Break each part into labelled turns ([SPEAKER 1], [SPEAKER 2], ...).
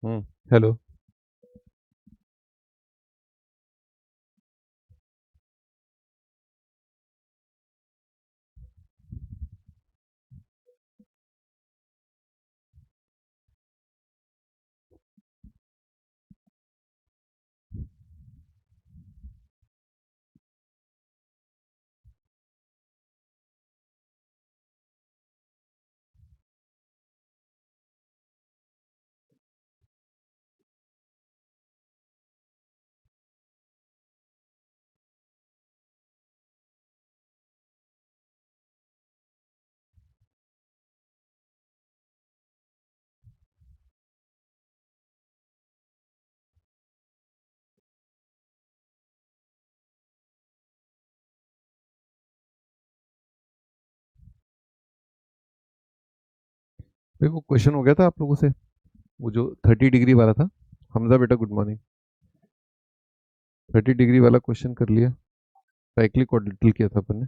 [SPEAKER 1] Hello. भाई वो question हो गया था आप लोगों से, वो जो 30 डिग्री वाला था। हमजा बेटा गुड मॉर्निंग। 30 डिग्री वाला क्वेश्चन कर लिया। साइक्लिक क्वाड्रेटिल किया था अपन ने।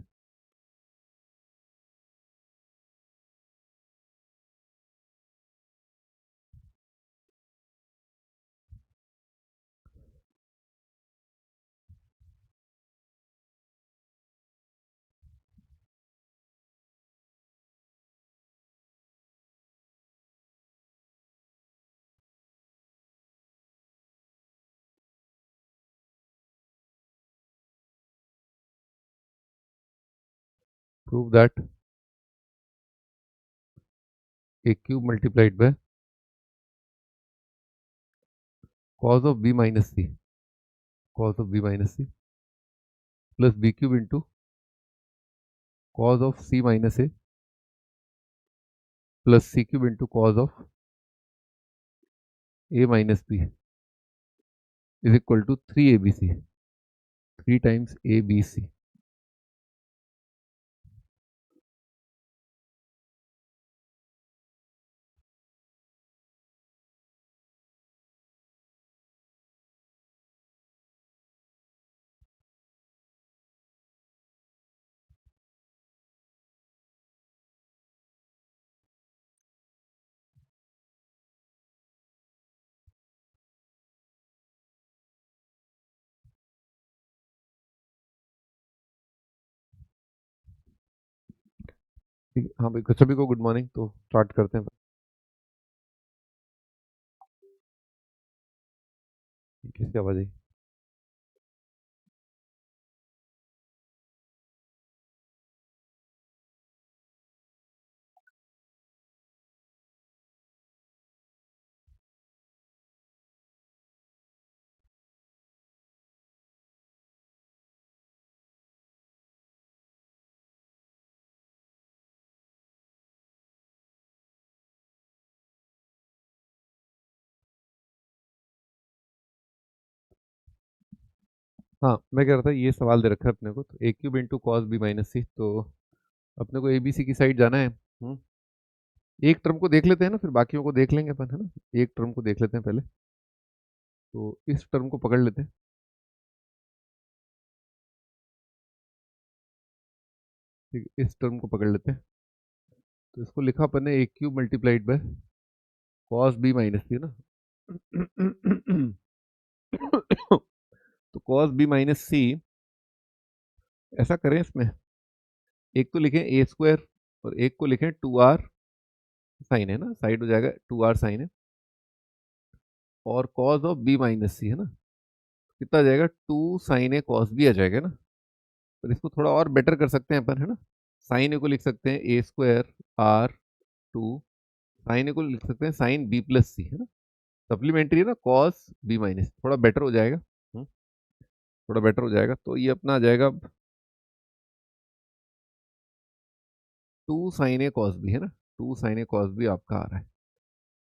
[SPEAKER 1] Prove that A cube multiplied by cos of B minus C, cos of B minus C plus B cube into cos of C minus A plus C cube into cos of A minus B is equal to 3 ABC, 3 times ABC। ठीक है, हाँ भाई सभी को good morning. तो start करते हैं। किसकी आवाज आई? हाँ, मैं कह रहा था ये सवाल दे रखा है अपने को, तो A cube into cos B minus C. तो अपने को एबीसी की साइड जाना है। एक टर्म को देख लेते हैं ना, फिर बाकियों को देख लेंगे अपन, है ना। एक टर्म को देख लेते हैं पहले। तो इस टर्म को पकड़ लेते हैं। ठीक है, इस टर्म को पकड़ लेते हैं। तो इसको लिखा अपन ने A cube multiplied by cos B minus C, है ना। तो कॉस बी माइनस सी, ऐसा करें इसमें, एक तो लिखें ए स्क्वायर और एक को लिखें 2r साइन, है ना, साइड हो जाएगा 2r साइन है। और cos of B minus C, है ना, कितना आ जाएगा, 2 साइन ए कॉस बी आ जाएगा ना। पर इसको थोड़ा और बेटर कर सकते हैं अपन, है ना। साइन ए को लिख सकते हैं ए स्क्वायर आर 2, साइन ए को लिख सकते हैं साइन बी प्लस सी, है ना। सप्लीमेंट्री है ना, कॉस बी माइनस, थोड़ा बेटर हो जाएगा। थोड़ा बेटर हो जाएगा, तो ये अपना आ जाएगा 2 साइन ए कॉस बी, है ना। 2 साइन ए कॉस बी आपका आ रहा है।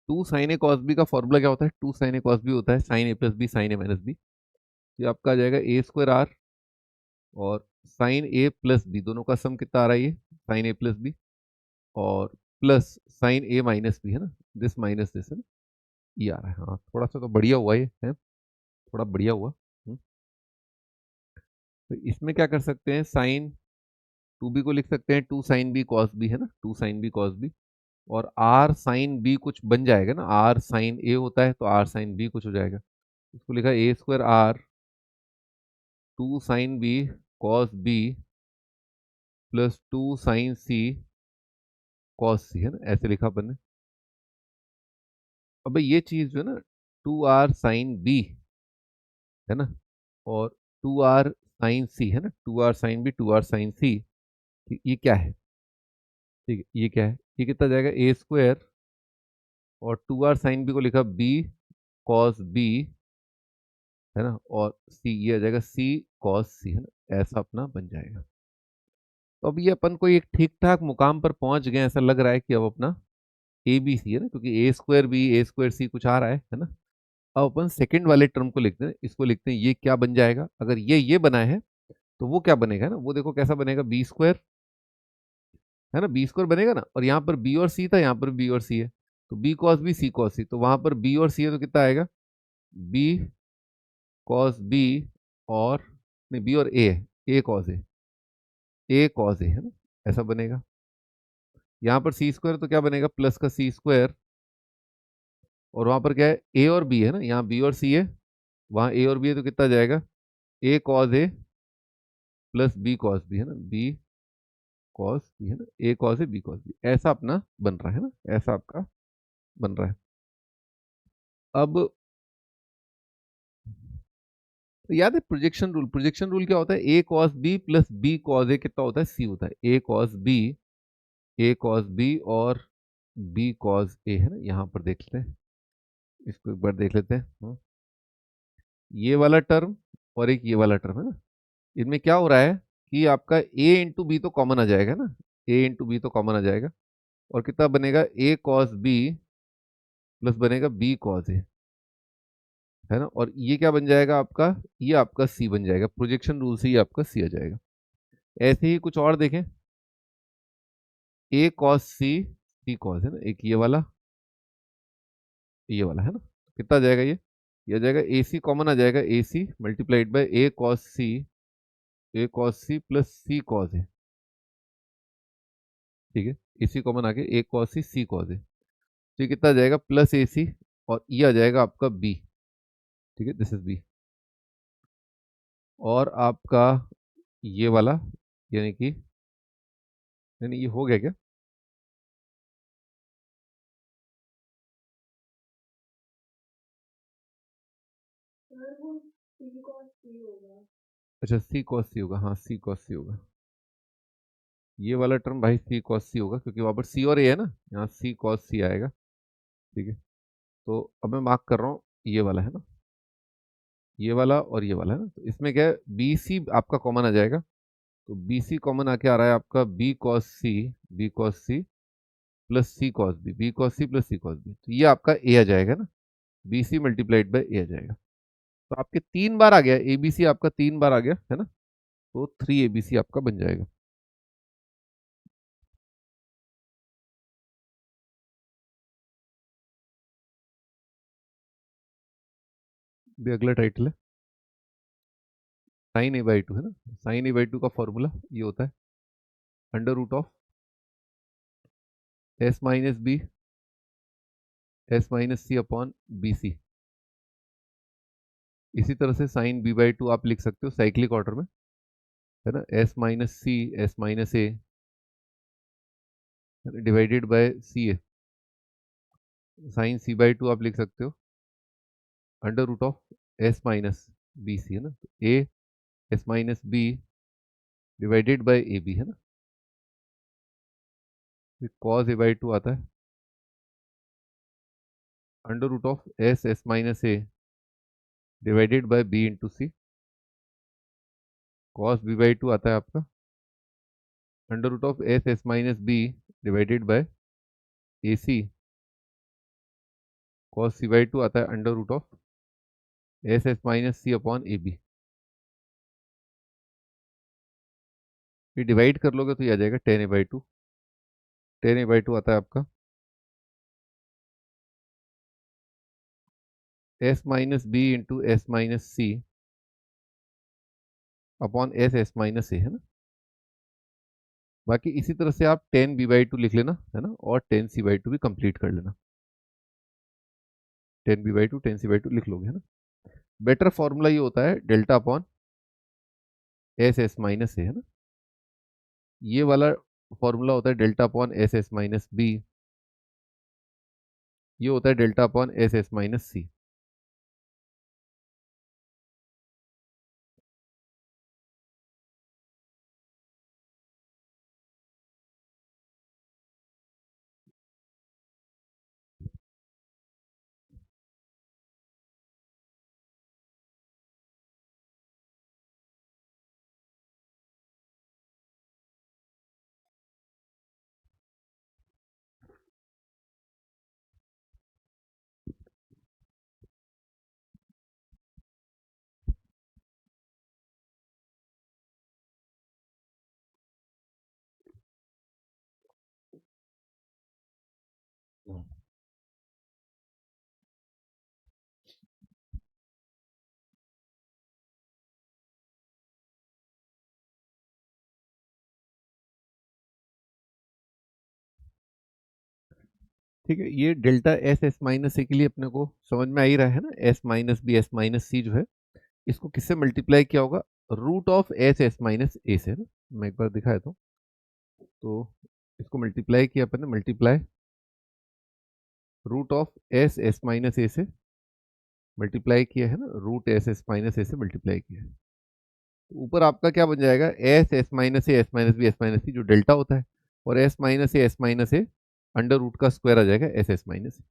[SPEAKER 1] 2 साइन ए कॉस बी का फॉर्मूला क्या होता है? 2 साइन ए कॉस बी होता है साइन ए प्लस बी साइन ए माइनस बी। तो ये आपका आ जाएगा ए स्क्वायर आर और साइन ए प्लस बी, दोनों का सम कितना आ रहा है ये, साइन ए प्लस बी और प्लस साइन ए माइनस बी, है ना, दिस माइनस दिस, है ना। ये आ रहा है। हाँ, थोड़ा सा तो बढ़िया हुआ ये है, थोड़ा बढ़िया हुआ। तो इसमें क्या कर सकते हैं, साइन 2b को लिख सकते हैं 2 साइन बी कॉस बी, है ना, 2 साइन बी कॉस बी। और आर साइन बी कुछ बन जाएगा ना, आर साइन ए होता है तो आर साइन बी कुछ हो जाएगा। इसको लिखा A square R 2 sine B cos B plus 2 sine C cos C, है ना, ऐसे लिखा अपन ने। अब ये चीज जो है ना 2 आर साइन बी, है ना, और 2 आर साइन सी, है ना, 2 R sine B 2 R sine C, ये क्या है? ठीक है, ये क्या है? ये कितना जाएगा? ए स्क्वायर और 2 आर साइन बी को लिखा बी कॉस बी, है ना, और सी, ये आ जाएगा सी कॉस सी, है ना, ऐसा अपना बन जाएगा। तो अब ये अपन को एक ठीक ठाक मुकाम पर पहुंच गए, ऐसा लग रहा है कि अब अपना ए बी सी, है ना, क्योंकि ए स्क्वायर बी ए स्क्वायर सी कुछ आ रहा है ना। अब अपन सेकंड वाले टर्म को लिखते हैं, इसको लिखते हैं, ये क्या बन जाएगा? अगर ये बना है तो वो क्या बनेगा ना, वो देखो कैसा बनेगा, बी स्क्वायर, है ना, बी स्क्वायर बनेगा ना, और यहाँ पर बी और सी था, यहाँ पर बी और सी है, तो B cos B C cos C, तो वहां पर बी और सी है तो कितना आएगा? बी कॉस बी, और नहीं, बी और ए है, ए कॉस ए, है ना, ऐसा बनेगा। यहाँ पर सी स्क्वायर तो क्या बनेगा? प्लस का सी स्क्वायर, और वहां पर क्या है? ए और बी है ना, यहाँ बी और सी है, वहां ए और बी है तो कितना जाएगा? A cos A plus B cos B, है ना, बी कॉस बी, है ना, A cos A B cos B, ऐसा अपना बन रहा है ना, ऐसा आपका बन रहा है। अब तो याद है प्रोजेक्शन रूल? प्रोजेक्शन रूल क्या होता है? A cos B plus B cos A कितना होता है? सी होता है। ए कॉस बी और बी कॉस ए, है ना, यहाँ पर देख लेते हैं, इसको एक बार देख लेते हैं। ये वाला टर्म और एक ये वाला टर्म, है ना, इनमें क्या हो रहा है कि आपका ए इंटू बी तो कॉमन आ जाएगा ना, ए इंटू बी तो कॉमन आ जाएगा, और कितना बनेगा? ए कॉस बी प्लस बनेगा बी कॉस ए, है ना, और ये क्या बन जाएगा आपका? ये आपका सी बन जाएगा, प्रोजेक्शन रूल से ये आपका सी आ जाएगा। ऐसे ही कुछ और देखें, ए कॉस सी सी कॉस, है ना, एक ये वाला, है ना, कितना आ जाएगा? ये आ जाएगा ए सी कॉमन आ जाएगा, A C multiplied by A cos C plus C cos A, ठीक है, ए सी कॉमन आ गया, ए कॉस सी कॉस ए, तो ये कितना आ जाएगा? प्लस ए सी, और ये आ जाएगा आपका बी, ठीक है, दिस इज बी, और आपका ये वाला, यानी कि यानी ये हो गया क्या? अच्छा, सी कॉस सी होगा, हाँ सी कॉस सी होगा, ये वाला टर्म भाई सी कॉस सी होगा, क्योंकि वहां पर सी और ए है ना, यहाँ सी कॉस सी आएगा, ठीक है। तो अब मैं मार्क कर रहा हूँ ये वाला, है ना, ये वाला और ये वाला, है ना, तो इसमें क्या है? बी सी आपका कॉमन आ जाएगा, तो बी सी कॉमन आके आ रहा है आपका B cos C plus C cos B cos C plus C cos B, तो ये आपका ए आ जाएगा ना, B C multiplied by A आ जाएगा। तो आपके 3 बार आ गया, ए बी सी आपका 3 बार आ गया, है ना, तो 3 ABC आपका बन जाएगा। भी अगला टाइटल है साइन ए बाई टू, है ना, साइन ए बाई टू का फॉर्मूला ये होता है under root of S minus C upon B C. इसी तरह से साइन बी बाई टू आप लिख सकते हो साइक्लिक ऑर्डर में, है ना, S minus C S minus A divided by C A, sine C by two आप लिख सकते हो under root of S minus B C, है ना, तो A S minus B divided by A B, है ना, कॉस ए बाई टू आता है under root of S minus A divided by B into C, cos B by two आता है आपका under root of S minus B divided by A C, cos C by two आता है under root of S minus C upon A B. ये divide कर लोगे तो ये आ जाएगा tan A by two, tan A by two आता है आपका S minus B into S minus C upon S minus A, है ना, बाकी इसी तरह से आप 10b/2 लिख लेना है ना, और 10c/2 भी कंप्लीट कर लेना। 10b/2 10c/2 लिख लोगे है ना। बेटर फॉर्मूला ये होता है delta upon S S minus A है ना। ये वाला फॉर्मूला होता है delta upon S S minus B. ये होता है delta upon S S minus C. ठीक है, ये delta S S minus A के लिए अपने को समझ में आ ही रहा है ना। S minus B S minus C जो है, इसको किससे मल्टीप्लाई किया होगा, root of S S minus A से ना। मैं एक बार दिखाया तो इसको मल्टीप्लाई किया अपन ने, multiply root of S S minus A से मल्टीप्लाई किया है ना, root S S minus A से मल्टीप्लाई किया है। तो ऊपर आपका क्या बन जाएगा, S S minus A S minus B S minus C जो डेल्टा होता है, और S minus A under root का स्क्वायर आ जाएगा S S minus A.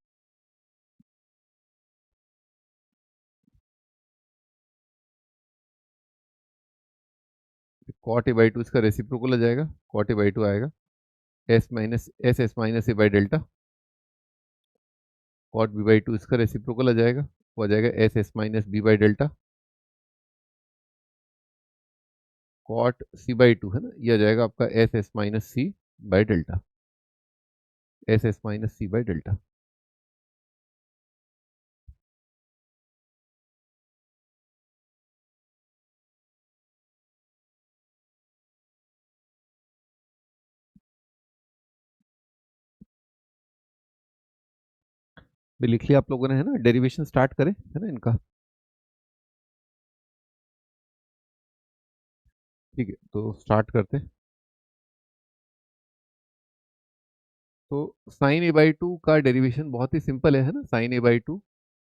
[SPEAKER 1] Cot A by two इसका रेसिप्रोकल आ जाएगा, कॉट ए बाई टू आएगा S S minus A by delta. Cot B by two इसका रेसिप्रोकल आ जाएगा, वो आ जाएगा S S minus B by delta. Cot C by two है ना, ये आ जाएगा आपका S S minus C by delta, S S minus C by delta. भी लिख लिया आप लोगों ने है ना, डेरिवेशन स्टार्ट करें है ना इनका। ठीक है, तो स्टार्ट करते हैं। तो साइन ए बाई टू का डेरिवेशन बहुत ही सिंपल है ना। साइन ए बाई टू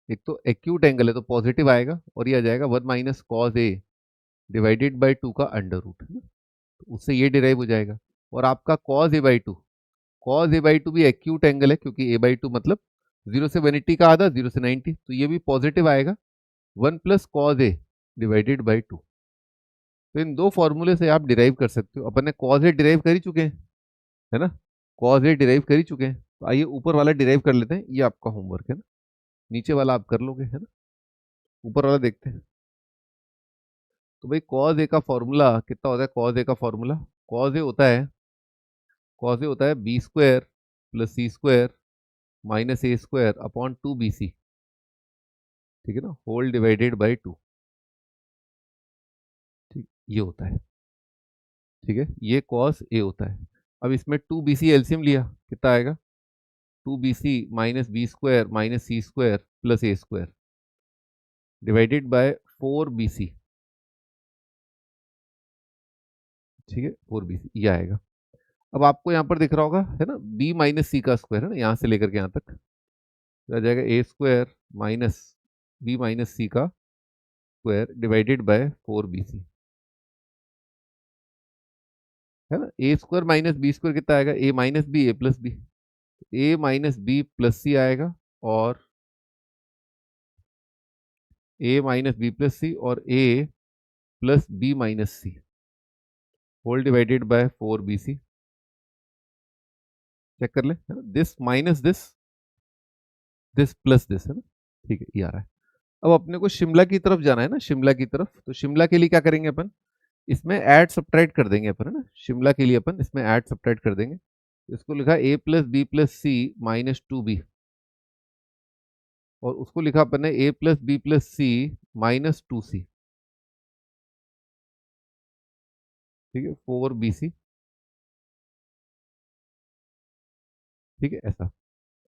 [SPEAKER 1] एक तो एक्यूट एंगल है तो पॉजिटिव आएगा, और ये आ जाएगा 1 - cause A divided by two का अंडर रूट है ना, तो उससे ये डिराइव हो जाएगा। और आपका cause A by to, cause A by to भी एक्यूट एंगल है, क्योंकि ए बाई टू मतलब 0 से 180 का आधा, 0 से 90, तो ये भी पॉजिटिव आएगा, 1 + cause A divided by to. तो इन दो फॉर्मूले से आप डिराइव कर सकते हो। अपन ने कॉज ए डिराइव कर ही चुके हैं है ना, कॉज ए डिराइव कर ही चुके हैं। तो आइए ऊपर वाला डिराइव कर लेते हैं, ये आपका होमवर्क है ना। नीचे वाला आप कर लोगे है ना, ऊपर वाला देखते हैं। तो भाई कॉज ए का फॉर्मूला कितना होता है, कॉज ए का फॉर्मूला, कॉज ए होता है, कॉज ए होता है B square plus C square minus A square upon 2bc। ठीक है ना, होल डिवाइडेड बाई 2। ठीक, ये होता है। ठीक है, ये कॉस ए होता है। अब इसमें 2bc एलसीएम लिया, कितना आएगा, 2bc minus B square minus C square plus A square divided by 4bc। ठीक है, 4bc ये आएगा। अब आपको यहाँ पर दिख रहा होगा है ना, b माइनस सी का स्क्वायर है ना, यहाँ से लेकर के यहाँ तक आ जाएगा A square minus B minus C का स्क्वायर डिवाइडेड बाय 4bc है ना। A square minus B square कितना आएगा, A minus B A plus B, A minus B plus C आएगा, और A minus B plus C और A plus B minus C whole divided by 4bc। Check कर ले है ना, this minus this plus this है ना। ठीक है, ये आ रहा है। अब अपने को शिमला की तरफ जाना है ना, शिमला की तरफ। तो शिमला के लिए क्या करेंगे अपन, इसमें ऐड सब्ट्रैक्ट कर देंगे अपन है ना। शिमला के लिए अपन इसमें ऐड सब्ट्रैक्ट कर देंगे। इसको लिखा a plus B plus C minus 2b, और उसको लिखा अपन ने a plus B plus C minus 2c। ठीक है, 4bc ठीक है ऐसा।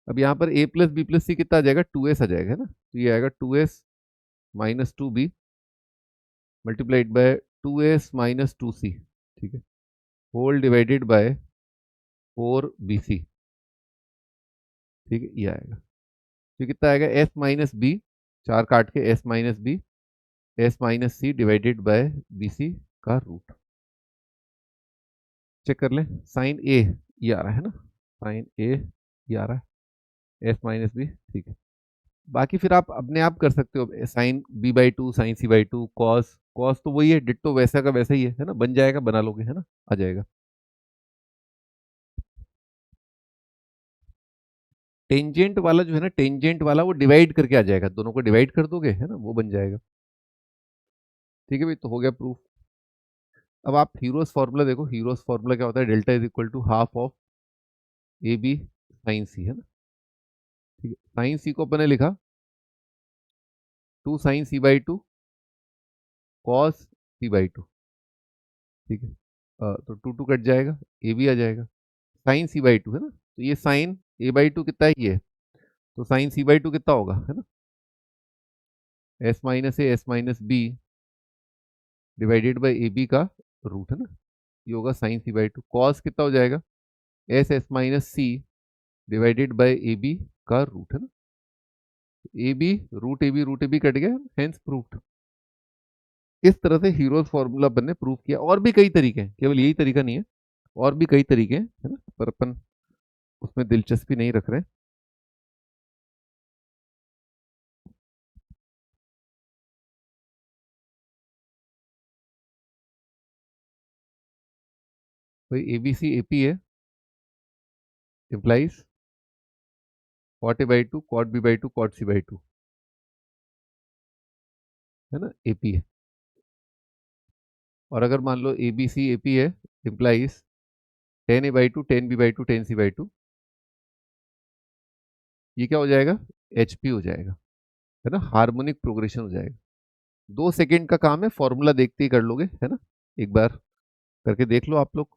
[SPEAKER 1] अब यहाँ पर a प्लस बी प्लस सी कितना आ जाएगा, 2s आ जाएगा, है ना। तो ये आएगा 2s minus 2b multiplied by 2s minus 2c, ठीक है, होल डिवाइडेड बाय 4bc, ठीक है, ये आएगा। तो कितना आएगा, s माइनस बी, 4 काट के s minus B, s minus C divided by B C का रूट। चेक कर लें, साइन ए ये आ रहा है ना, साइन ए ये आ रहा है, s माइनस बी, ठीक है। बाकी फिर आप अपने आप कर सकते हो, sine B by two, sine C by two, cos, cos तो वही है, डिट्टो वैसा का वैसा ही है ना, बन जाएगा, बना लोगे, है ना, आ जाएगा। टेंजेंट वाला जो है ना, टेंजेंट वाला वो डिवाइड करके आ जाएगा, दोनों को डिवाइड कर दोगे, है ना, वो बन जाएगा। ठीक है भाई, तो हो गया प्रूफ। अब आप हीरोस फार्मूला देखो, हीरोस फार्मूला क्या होता है, delta is equal to half of A B sine C, है ना। ठीक है, साइन सी को अपने लिखा 2 sin c/2 कॉस c/2, ठीक है। तो 2 कट जाएगा, ए भी आ जाएगा, sin c/2 है ना। तो ये साइन a/2 कितना है, ये तो साइन c/2 कितना होगा, है ना, s minus A S minus B divided by A B का रूट, है ना। ये होगा साइन c/2, कॉस कितना हो जाएगा, S minus C divided by A B का रूट, है ना। A B root A B root A B cut गया, हेंस प्रूफ्ड। इस तरह से हीरोज फॉर्मूला अपन ने प्रूव किया। और भी कई तरीके हैं, केवल यही तरीका नहीं है, और भी कई तरीके हैं, है ना, पर अपन उसमें दिलचस्पी नहीं रख रहे हैं। भाई A B C A P है, implies cot A by two cot B by two cot C by two, है ना, ए पी है। और अगर मान लो A B C A P है, implies tan A by two tan B by two tan C by two, ये क्या हो जाएगा, एच पी हो जाएगा, है ना, हार्मोनिक प्रोग्रेशन हो जाएगा। 2 सेकेंड का काम है, फॉर्मूला देखते ही कर लोगे, है ना, एक बार करके देख लो आप लोग।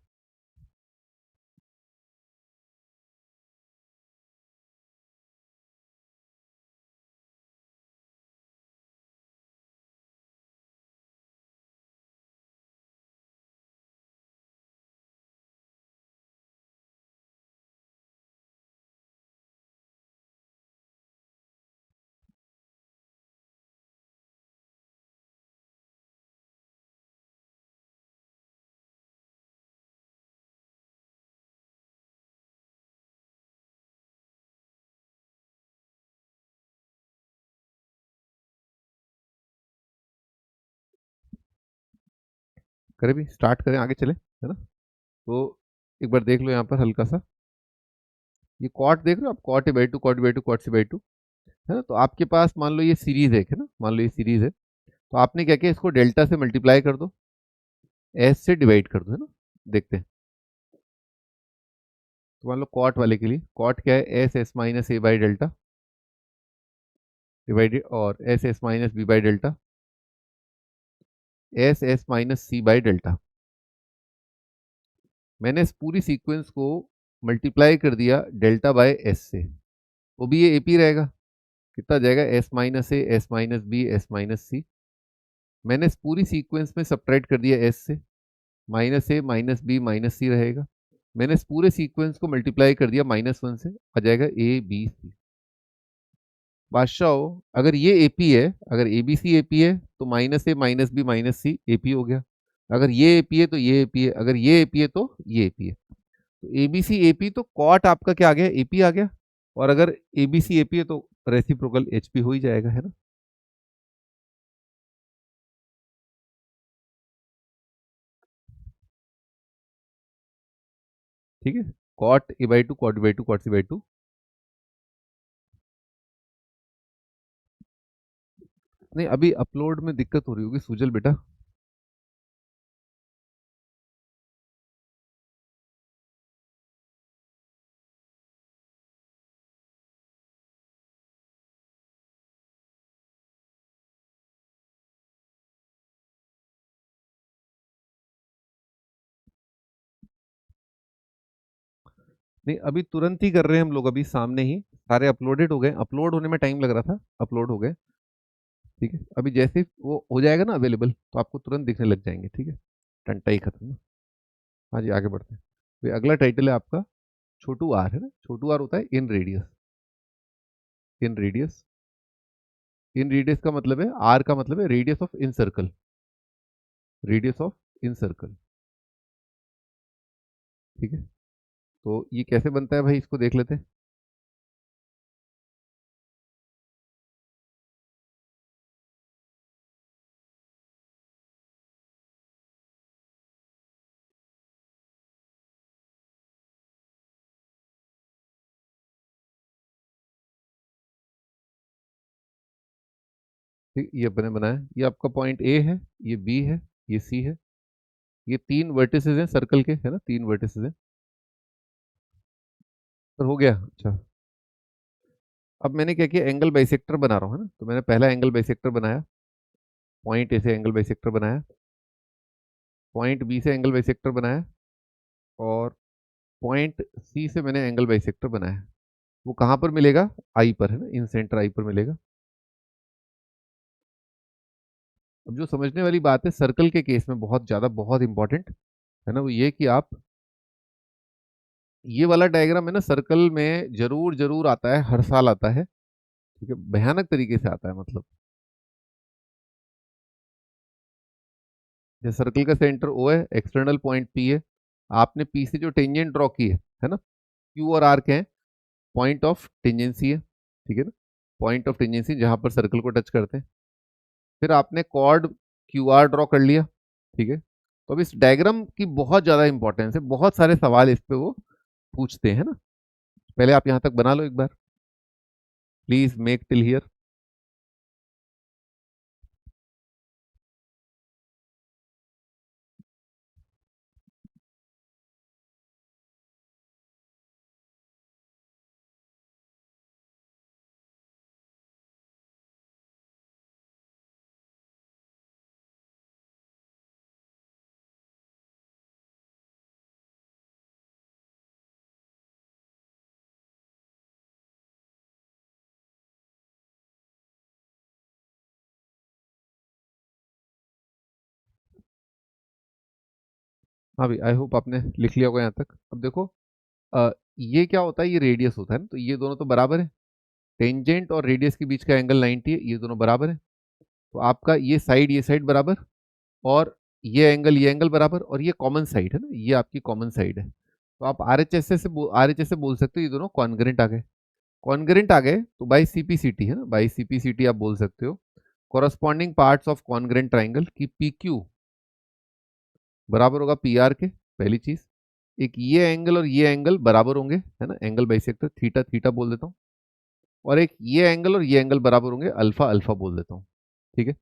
[SPEAKER 1] करें भी, स्टार्ट करें, आगे चले, है ना। तो एक बार देख लो यहाँ पर हल्का सा, ये कॉट देख रहे हो आप, cot A by two cot B by two cot C by two, है ना। तो आपके पास मान लो ये सीरीज है ना, मान लो ये सीरीज है, तो आपने क्या किया, इसको डेल्टा से मल्टीप्लाई कर दो, एस से डिवाइड कर दो, है ना। देखते हैं, तो मान लो कॉट वाले के लिए, कॉट क्या है, S S minus A by delta divided, और S S minus B by delta, S S minus C by delta. मैंने इस पूरी सीक्वेंस को मल्टीप्लाई कर दिया डेल्टा बाय एस से, वो भी ये एपी रहेगा, कितना जाएगा, S minus A S minus B S minus C. मैंने इस पूरी सीक्वेंस में सब्ट्रैक्ट कर दिया एस से, माइनस ए माइनस बी माइनस सी रहेगा। मैंने इस पूरे सीक्वेंस को मल्टीप्लाई कर दिया -1 से, आ जाएगा ए बी सी। बादशाह हो, अगर ये एपी है, अगर ए बी सी एपी है, तो माइनस ए माइनस बी माइनस सी एपी हो गया। अगर ये एपी है तो ये एपी है, अगर ये एपी है तो ये एपी है। तो ए बी सी एपी तो कॉट आपका क्या आ गया, एपी आ गया। और अगर ए बी सी एपी है तो रेसिप्रोकल एचपी हो ही जाएगा, है ना। ठीक है, cot A by two cot B by two cot C by two. नहीं, अभी अपलोड में दिक्कत हो रही होगी सुजल बेटा। नहीं अभी तुरंत ही कर रहे हैं हम लोग, अभी सामने ही सारे अपलोडेड हो गए, अपलोड होने में टाइम लग रहा था, अपलोड हो गए। ठीक है, अभी जैसे ही वो हो जाएगा ना अवेलेबल तो आपको तुरंत दिखने लग जाएंगे। ठीक है, टंटा ही खत्म ना। हाँ जी, आगे बढ़ते हैं। तो अगला टाइटल है आपका छोटू आर, है ना। छोटू आर होता है इन रेडियस। इन रेडियस, इन रेडियस का मतलब है, आर का मतलब है radius of in circle, radius of in circle. ठीक है, तो ये कैसे बनता है भाई, इसको देख लेते हैं। ठीक, ये अपने बनाया, ये आपका पॉइंट ए है, ये बी है, ये सी है, ये तीन वर्टिसेस हैं सर्कल के, है ना, तीन वर्टिसेस हैं। तो हो गया। अच्छा, अब मैंने क्या किया, एंगल बाइसेक्टर बना रहा हूँ, है ना। तो मैंने पहला एंगल बाइसेक्टर बनाया, पॉइंट ए से एंगल बाइसेक्टर बनाया, पॉइंट बी से एंगल बाइसेक्टर बनाया, और पॉइंट सी से मैंने एंगल बाइसेक्टर बनाया। वो कहाँ पर मिलेगा, आई पर, है ना, इन सेंटर आई पर मिलेगा। अब जो समझने वाली बात है सर्कल के केस में बहुत ज्यादा, बहुत इंपॉर्टेंट है ना, वो ये कि आप ये वाला डायग्राम है ना, सर्कल में जरूर जरूर आता है, हर साल आता है। ठीक है, भयानक तरीके से आता है, मतलब जैसे सर्कल का सेंटर ओ है, एक्सटर्नल पॉइंट पी है, आपने पी से जो टेंजेंट ड्रॉ की है ना, क्यू और आर के हैं, पॉइंट ऑफ टेंजेंसी है। ठीक है ना, पॉइंट ऑफ टेंजेंसी जहां पर सर्कल को टच करते हैं। फिर आपने कॉर्ड क्यू आर ड्रॉ कर लिया। ठीक है, तो अब इस डायग्राम की बहुत ज्यादा इंपॉर्टेंस है, बहुत सारे सवाल इस पे वो पूछते हैं ना। पहले आप यहां तक बना लो एक बार, प्लीज मेक टिल हियर। हाँ भाई, आई होप आपने लिख लिया होगा यहाँ तक। अब देखो, ये क्या होता है, ये रेडियस होता है ना, तो ये दोनों तो बराबर है। टेंजेंट और रेडियस के बीच का एंगल 90 है, ये दोनों बराबर है। तो आपका ये साइड बराबर, और ये एंगल बराबर, और ये कॉमन साइड है ना, ये आपकी कॉमन साइड है। तो आप आर एच एस से बोल सकते हो ये दोनों कॉन्ग्रेंट आ गए। कॉन्ग्रेंट आ गए तो बाई सीपीसीटी, है ना, बाई सीपीसीटी आप बोल सकते हो। Corresponding parts of congruent triangle की पी क्यू बराबर होगा पी आर के, पहली चीज। एक ये एंगल बराबर होंगे, है ना, एंगल बाइसेक्टर थीटा थीटा बोल देता हूँ। और एक ये एंगल और ये एंगल बराबर होंगे, अल्फा अल्फा बोल देता हूँ। ठीक है,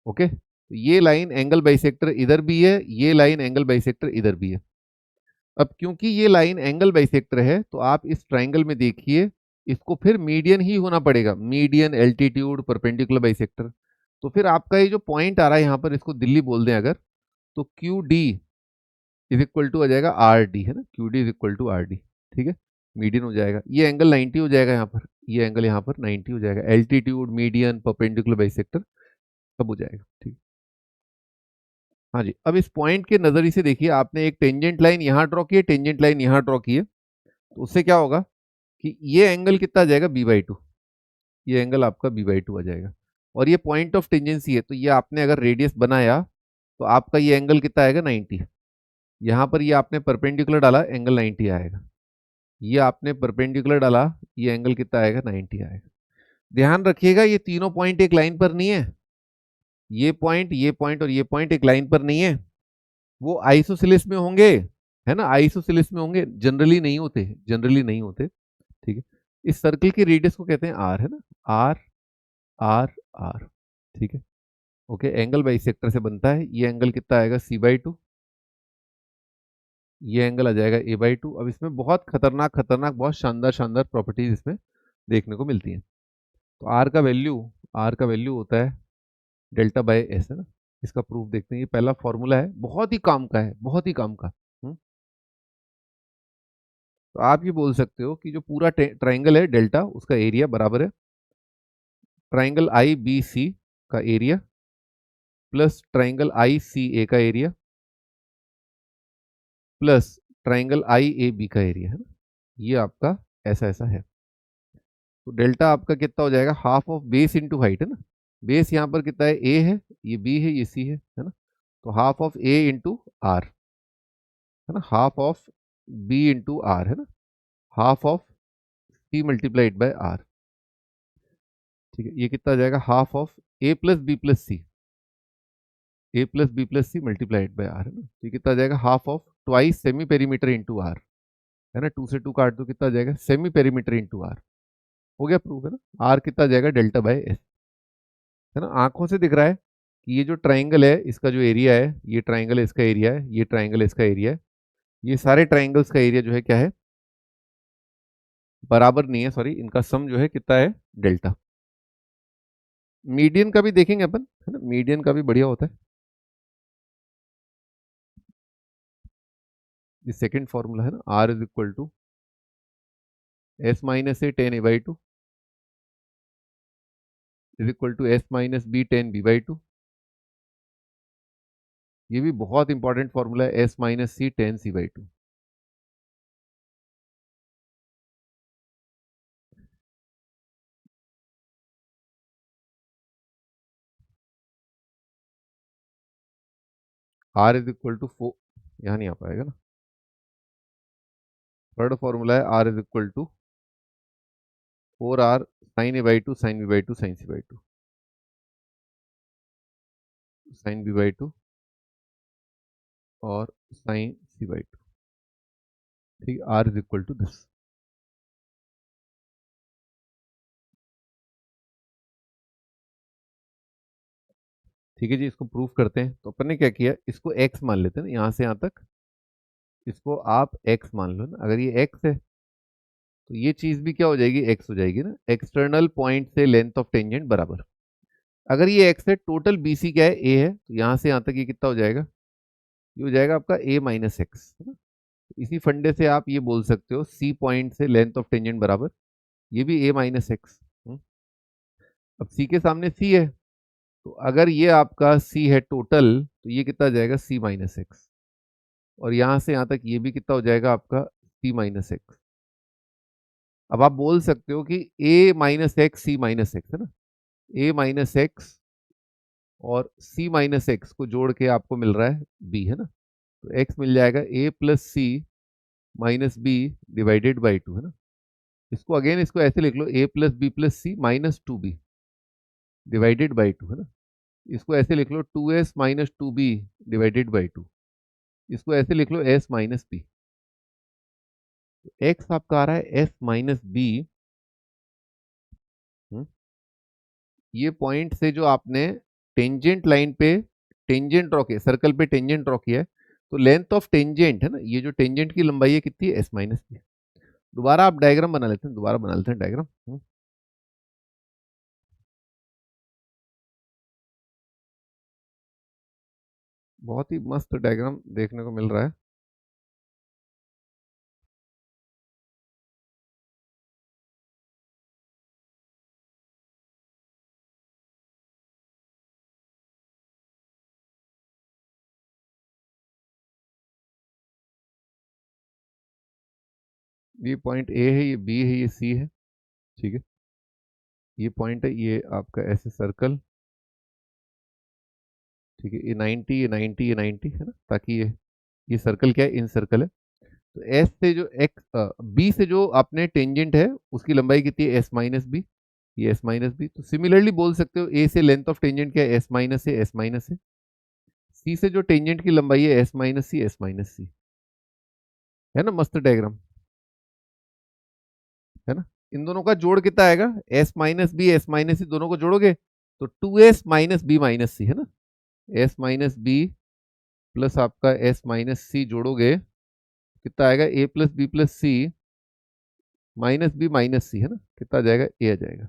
[SPEAKER 1] ओके। तो ये लाइन एंगल बाइसेक्टर इधर भी है, ये लाइन एंगल बाइसेक्टर इधर भी है। अब क्योंकि ये लाइन एंगल बाइसेक्टर है तो आप इस ट्राइंगल में देखिए, इसको फिर मीडियन ही होना पड़ेगा, मीडियन एल्टीट्यूड परपेंडिकुलर बाइसेक्टर। तो फिर आपका ये जो पॉइंट आ रहा है यहाँ पर, इसको दिल्ली बोल दें अगर, तो Q D is equal to आ जाएगा आर डी, है ना, Q D is equal to R D. ठीक है, मीडियन हो जाएगा, ये एंगल 90 हो जाएगा यहाँ पर, ये एंगल यहाँ पर 90 हो जाएगा, एल्टीट्यूड मीडियन परपेंडिकुलर बाइसेक्टर सब हो जाएगा। ठीक। हाँ जी, अब इस पॉइंट के नजरिए से देखिए, आपने एक टेंजेंट लाइन यहाँ ड्रॉ की है, टेंजेंट लाइन यहाँ ड्रॉ की है, तो उससे क्या होगा कि ये एंगल कितना आ जाएगा, बी बाई टू। ये एंगल आपका बी बाई टू आ जाएगा, और ये पॉइंट ऑफ टेंजेंसी है, तो ये आपने अगर रेडियस बनाया तो आपका ये एंगल कितना आएगा, 90। यहाँ पर ये आपने परपेंडिकुलर डाला, एंगल 90 आएगा। ये आपने परपेंडिकुलर डाला, ये एंगल कितना आएगा, 90 आएगा। ध्यान रखिएगा, ये तीनों पॉइंट एक लाइन पर नहीं है, ये पॉइंट और ये पॉइंट एक लाइन पर नहीं है। वो आइसोसेलेस में होंगे, है ना, आइसोसेलेस में होंगे, जनरली नहीं होते, जनरली नहीं होते। ठीक है, इस सर्कल की रेडियस को कहते हैं आर, है ना, आर आर आर। ठीक है, ओके। एंगल बाइसेक्टर से बनता है, ये एंगल कितना आएगा, सी बाई टू, ये एंगल आ जाएगा ए बाई टू। अब इसमें बहुत खतरनाक खतरनाक, बहुत शानदार शानदार प्रॉपर्टीज इसमें देखने को मिलती हैं। तो आर का वैल्यू होता है डेल्टा बाय एस, है ना। इसका प्रूफ देखते हैं, ये पहला फॉर्मूला है, बहुत ही काम का है, बहुत ही काम का। हम्म, तो आप ये बोल सकते हो कि जो पूरा ट्राइंगल है डेल्टा, उसका एरिया बराबर है ट्राइंगल आई बी सी का area plus triangle I C A का area plus triangle I A B का एरिया, है ना। ये आपका ऐसा ऐसा है। तो डेल्टा आपका कितना हो जाएगा, half of base into height, है ना। बेस यहाँ पर कितना है, ए है, ये बी है, ये सी है ना। तो half of A into R, है ना, half of B into R, है ना, half of C multiplied by R. ठीक है, ये कितना आ जाएगा, half of A plus B plus C, A plus B plus C multiplied by R, है ना। तो ये कितना आ जाएगा, half of twice semi perimeter into R, है ना। 2 से 2 काट दो, कितना आ जाएगा, सेमी पेरीमीटर इंटू आर। हो गया प्रूफ, है ना। आर कितना आ जाएगा, डेल्टा बाय एस, है ना। आंखों से दिख रहा है कि ये जो ट्राइंगल है इसका जो एरिया है, ये ट्राइंगल है इसका एरिया है, ये ट्राइंगल है इसका एरिया है, ये सारे ट्राइंगल्स का एरिया जो है क्या है, बराबर नहीं है, सॉरी, इनका सम जो है कितना है, डेल्टा। मीडियन का भी देखेंगे अपन, है ना, मीडियन का भी बढ़िया होता है। ये सेकंड फॉर्मूला है ना, R is equal to S minus A tan A by two is equal to S minus B tan B by two. ये भी बहुत इंपॉर्टेंट फॉर्मूला है, S minus C tan C by two. R is equal to four, यहाँ नहीं आ पाएगा ना। Third formula है R is equal to four R sine A by two sine B by two sine C by two, sine B by two और sine C by two. ठीक है, R is equal to this. ठीक है जी, इसको prove करते हैं। तो अपन ने क्या किया, इसको x मान लेते हैं ना, यहाँ से यहाँ तक इसको आप x मान लो ना। अगर ये x है तो ये चीज भी क्या हो जाएगी, x हो जाएगी ना। एक्सटर्नल पॉइंट से लेंथ ऑफ टेंजेंट बराबर। अगर ये x है, टोटल BC क्या है, a है, तो यहाँ से यहाँ तक ये कितना हो जाएगा, ये हो जाएगा आपका a माइनस एक्स, है ना। इसी फंडे से आप ये बोल सकते हो C पॉइंट से लेंथ ऑफ टेंजेंट बराबर, ये भी a माइनस एक्स। अब C के सामने C है, तो अगर ये आपका C है टोटल, तो ये कितना आ जाएगा, C माइनस एक्स। और यहां से यहां तक ये भी कितना हो जाएगा आपका, C माइनस एक्स। अब आप बोल सकते हो कि A minus X C minus X, है ना। A माइनस एक्स और C माइनस एक्स को जोड़ के आपको मिल रहा है B, है ना। तो x मिल जाएगा A plus C minus B divided by two, है ना। इसको अगेन इसको ऐसे लिख लो, A plus B plus C minus two B divided by two, है ना। इसको ऐसे लिख लो, two S minus two B divided by two. इसको ऐसे लिख लो, एस माइनस बी। एक्स आपका आ रहा है एस माइनस बी। ये पॉइंट से जो आपने टेंजेंट लाइन पे टेंजेंट ड्रॉ किया, सर्कल पे टेंजेंट ड्रॉ किया है, तो लेंथ ऑफ टेंजेंट है ना, ये जो टेंजेंट की लंबाई है कितनी है, एस माइनस बी। दोबारा आप डायग्राम बना लेते हैं, दोबारा बना लेते हैं डायग्राम। बहुत ही मस्त डायग्राम देखने को मिल रहा है। ये पॉइंट ए है, ये बी है, ये सी है। ठीक है, ये पॉइंट है, ये आपका ऐसे सर्कल। ठीक है, ये 90, ये 90, ये 90, है ना, ताकि ये सर्कल क्या है, इन सर्कल है। तो एस से जो एक्स बी से जो आपने टेंजेंट है उसकी लंबाई कितनी है, एस माइनस बी, ये एस माइनस बी। तो सिमिलरली बोल सकते हो ए से लेंथ ऑफ टेंजेंट क्या है, एस माइनस है, एस माइनस है। सी से जो टेंजेंट की लंबाई है, S minus C, S minus C. है ना, मस्त डायग्राम, है ना। इन दोनों का जोड़ कितना आएगा, S minus B S minus C, दोनों को जोड़ोगे तो two S minus B minus C, है ना। एस माइनस बी प्लस आपका एस माइनस सी जोड़ोगे कितना आएगा, A plus B plus C minus B minus C, है ना। कितना आ जाएगा, ए आ जाएगा।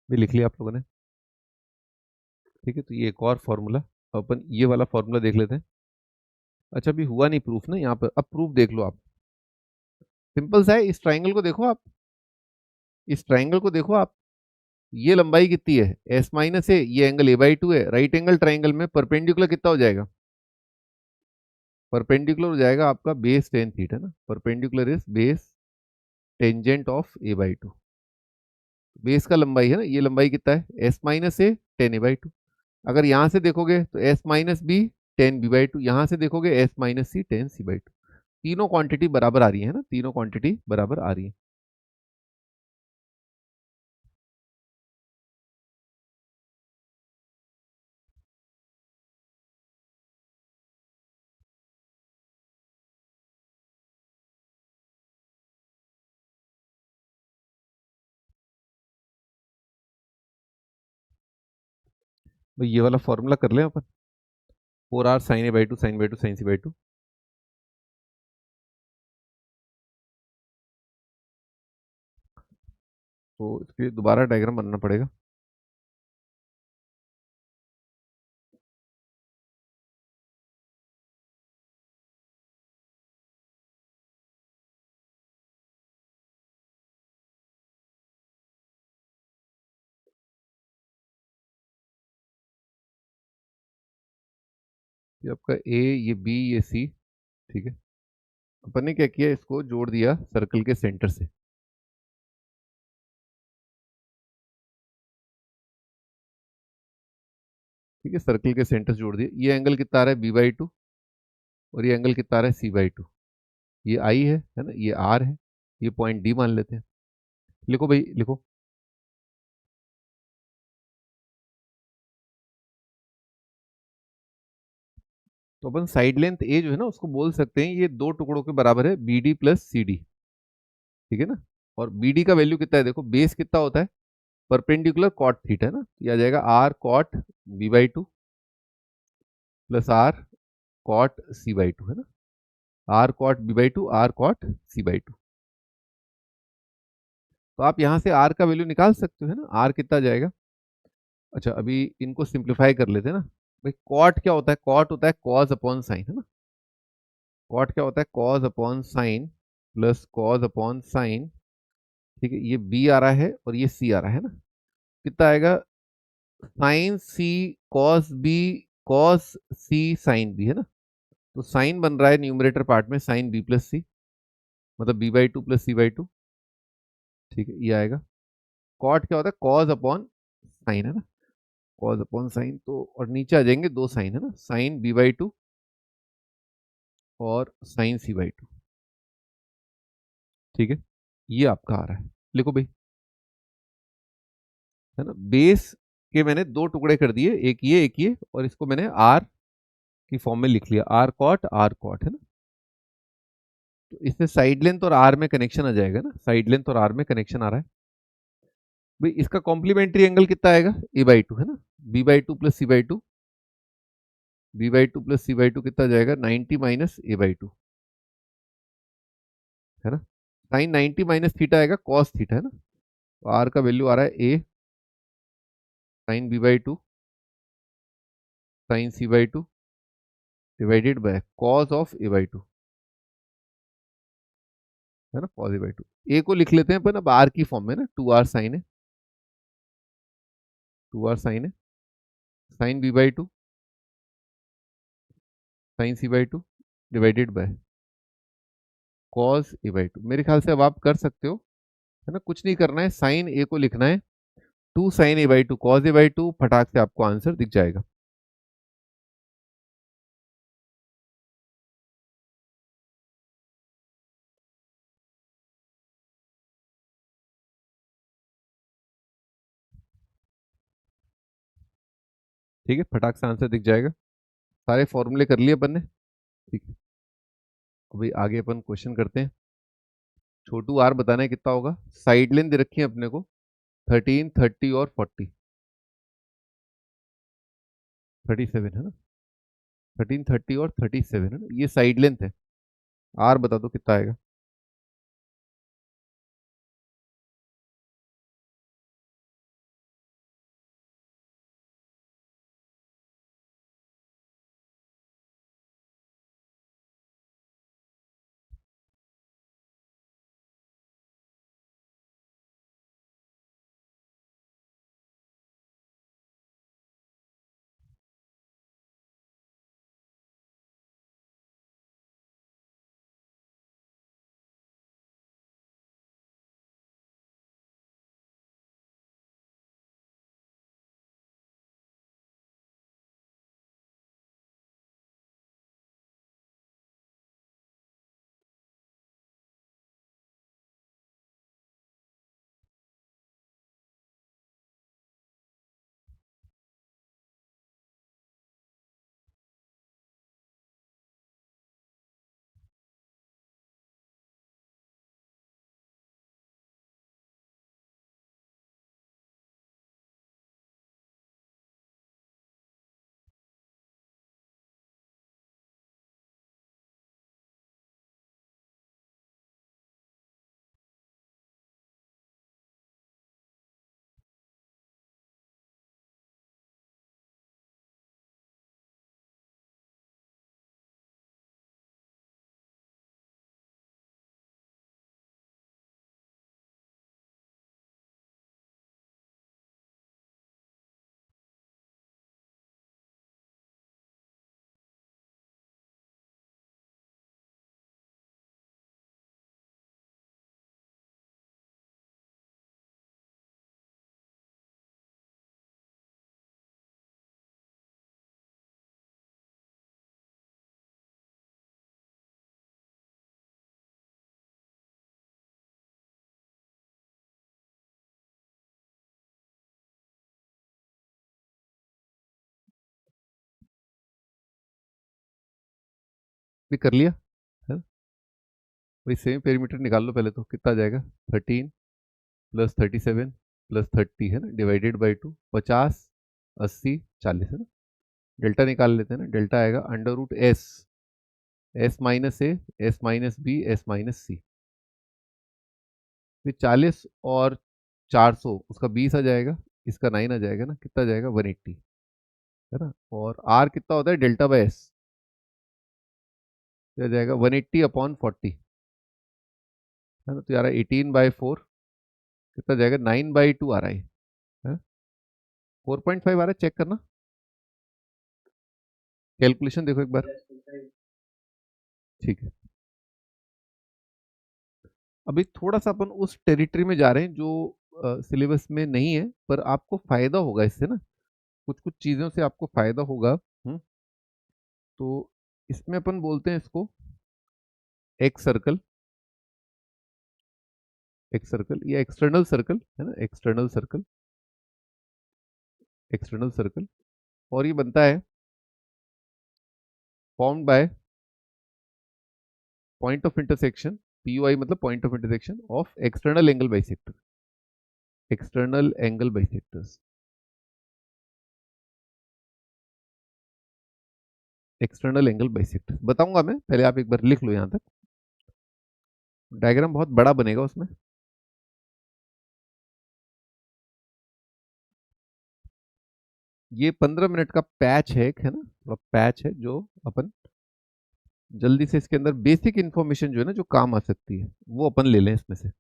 [SPEAKER 1] भी लिख लिया आप लोगों ने। ठीक है, तो ये एक और फॉर्मूला, अपन ये वाला फॉर्मूला देख लेते हैं। अच्छा, अभी हुआ नहीं प्रूफ ना यहाँ पर, अब प्रूफ देख लो आप। सिंपल सा है, इस ट्राइंगल को देखो आप, इस ट्राइंगल को देखो आप, ये लंबाई कितनी है, एस माइनस है, ये एंगल a/2 है, राइट एंगल ट्राइंगल में परपेंडिकुलर कितना हो जाएगा, परपेंडिकुलर हो जाएगा आपका बेस टेन थीटा ना, perpendicular is base tangent of a/2। Base का लंबाई है ना, ये लंबाई कितना है, S minus A ten a/2। अगर यहाँ से देखोगे तो S minus B ten b/2, यहाँ से देखोगे S minus C ten c/2। तीनों क्वांटिटी बराबर आ रही है ना, तीनों क्वांटिटी बराबर आ रही है। भाई ये वाला फॉर्मूला कर लें अपन, 4r sign a/2 साइन/2 sign c/2। तो इसके लिए दोबारा डायग्राम बनाना पड़ेगा। ये आपका ए, ये बी, ये सी। ठीक है, अपन ने क्या किया, इसको जोड़ दिया सर्कल के सेंटर से। ठीक है, सर्कल के सेंटर से जोड़ दिया। ये एंगल कितना आ रहा है b/2, और ये एंगल कितना आ रहा है c/2। ये आई है ना, ये आर है, ये पॉइंट डी मान लेते हैं। लिखो भाई लिखो। तो अपन साइड लेंथ ए जो है ना, उसको बोल सकते हैं ये दो टुकड़ों के बराबर है, B D plus C D. ठीक है ना, और बी डी का वैल्यू कितना है, देखो बेस कितना होता है, परपेंडिकुलर कॉट थीटा है ना, ये आ जाएगा R cot b/2 plus R cot c/2 है ना, are cot b/2 are cot c/2। तो आप यहाँ से आर का वैल्यू निकाल सकते हो है ना, आर कितना जाएगा। अच्छा, अभी इनको सिंप्लीफाई कर लेते हैं ना। भाई कॉट क्या होता है, कॉट होता है कॉज अपॉन साइन है ना, कॉट क्या होता है, cause upon sine plus cos upon sine. ठीक है, ये बी आ रहा है और ये सी आ रहा है ना, कितना आएगा, sign C cos B cos सी साइन बी है ना। तो साइन बन रहा है न्यूमरेटर पार्ट में साइन बी प्लस सी, मतलब b/2 प्लस c/2। ठीक है, ये आएगा। कॉट क्या होता है, कॉज अपॉन साइन है ना, कॉज अपॉन साइन, तो और नीचे आ जाएंगे दो साइन है ना, साइन b/2 और साइन c/2। ठीक है, ये आपका आ रहा है, लिखो भाई, है ना। बेस के मैंने दो टुकड़े कर दिए, एक ये और इसको मैंने आर की फॉर्म में लिख लिया, आर कॉट है ना। तो इससे साइड लेंथ और आर में कनेक्शन आ जाएगा ना, साइड लेंथ और आर में कनेक्शन आ रहा है। भाई इसका कॉम्प्लीमेंट्री एंगल कितना आएगा, a/2 है ना, b/2 plus c/2, b/2 plus c/2 कितना जाएगा, 90 माइनस a/2 है ना। साइन 90 माइनस थीटा आएगा कॉस थीटा है ना, तो आर का वैल्यू आ रहा है a sine b/2 sine c/2 divided by cos of a/2 है ना, कॉस a/2। ए को लिख लेते हैं अपन अब आर की फॉर्म में ना, 2r साइन है, 2r साइन है, sine b/2 sine c/2 divided by cos a/2। मेरे ख्याल से अब आप कर सकते हो, है ना, कुछ नहीं करना है, साइन ए को लिखना है, 2 साइन a/2 कॉस a/2, फटाक से आपको आंसर दिख जाएगा। ठीक है, फटाक से आंसर दिख जाएगा। सारे फॉर्मूले कर लिए अपन ने। ठीक है, अभी आगे अपन क्वेश्चन करते हैं। छोटू आर बताना है कितना होगा, साइड लेंथ दे रखी है अपने को 13, 30 और 40, 37 है ना, 13, 30 और 37 है ना, ये साइड लेंथ है। आर बता दो कितना आएगा। भी कर लिया है। वही सेम पेरीमीटर निकाल लो पहले, तो कितना आ जाएगा 13 प्लस 37 प्लस 30 है ना, डिवाइडेड बाई 2, 50 80 40 है ना। डेल्टा निकाल लेते हैं ना, डेल्टा आएगा under root S, S minus A, S minus B, S minus C. फिर 40 और 400 उसका 20 आ जाएगा, इसका 9 आ जाएगा ना, कितना आ जाएगा 180 है ना। और आर कितना होता है डेल्टा बाय एस, तो आ जाएगा 180 अपॉन 40 है ना। तो यार 18/4 कितना जाएगा 9/2 आ रहा है, 4.5 आ रहा है, चेक करना कैलकुलेशन देखो एक बार। ठीक है, अभी थोड़ा सा अपन उस टेरिटरी में जा रहे हैं जो सिलेबस में नहीं है, पर आपको फायदा होगा इससे ना, कुछ कुछ चीजों से आपको फायदा होगा। तो इसमें अपन बोलते हैं इसको एक सर्कल, एक सर्कल या एक्सटर्नल सर्कल है ना, एक्सटर्नल सर्कल, एक्सटर्नल सर्कल। और ये बनता है formed by point of intersection, POI मतलब point of intersection of external angle bisector, external angle bisectors, external angle bisector बताऊंगा मैं, पहले आप एक बार लिख लो यहां तक, डायग्राम बहुत बड़ा बनेगा उसमें। ये 15 मिनट का पैच है एक, है ना, थोड़ा पैच है जो अपन जल्दी से इसके अंदर बेसिक इंफॉर्मेशन जो है ना जो काम आ सकती है वो अपन ले लें इसमें से।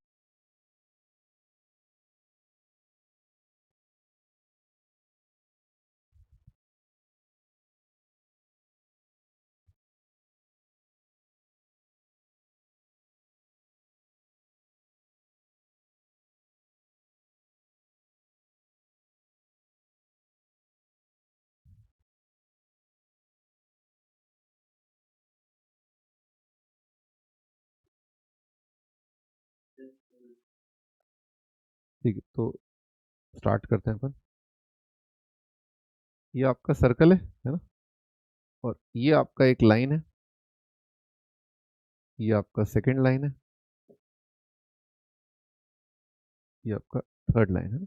[SPEAKER 1] ठीक है, तो स्टार्ट करते हैं अपन। ये आपका सर्कल है ना, और ये आपका एक लाइन है, ये आपका सेकंड लाइन है, ये आपका थर्ड लाइन है ना।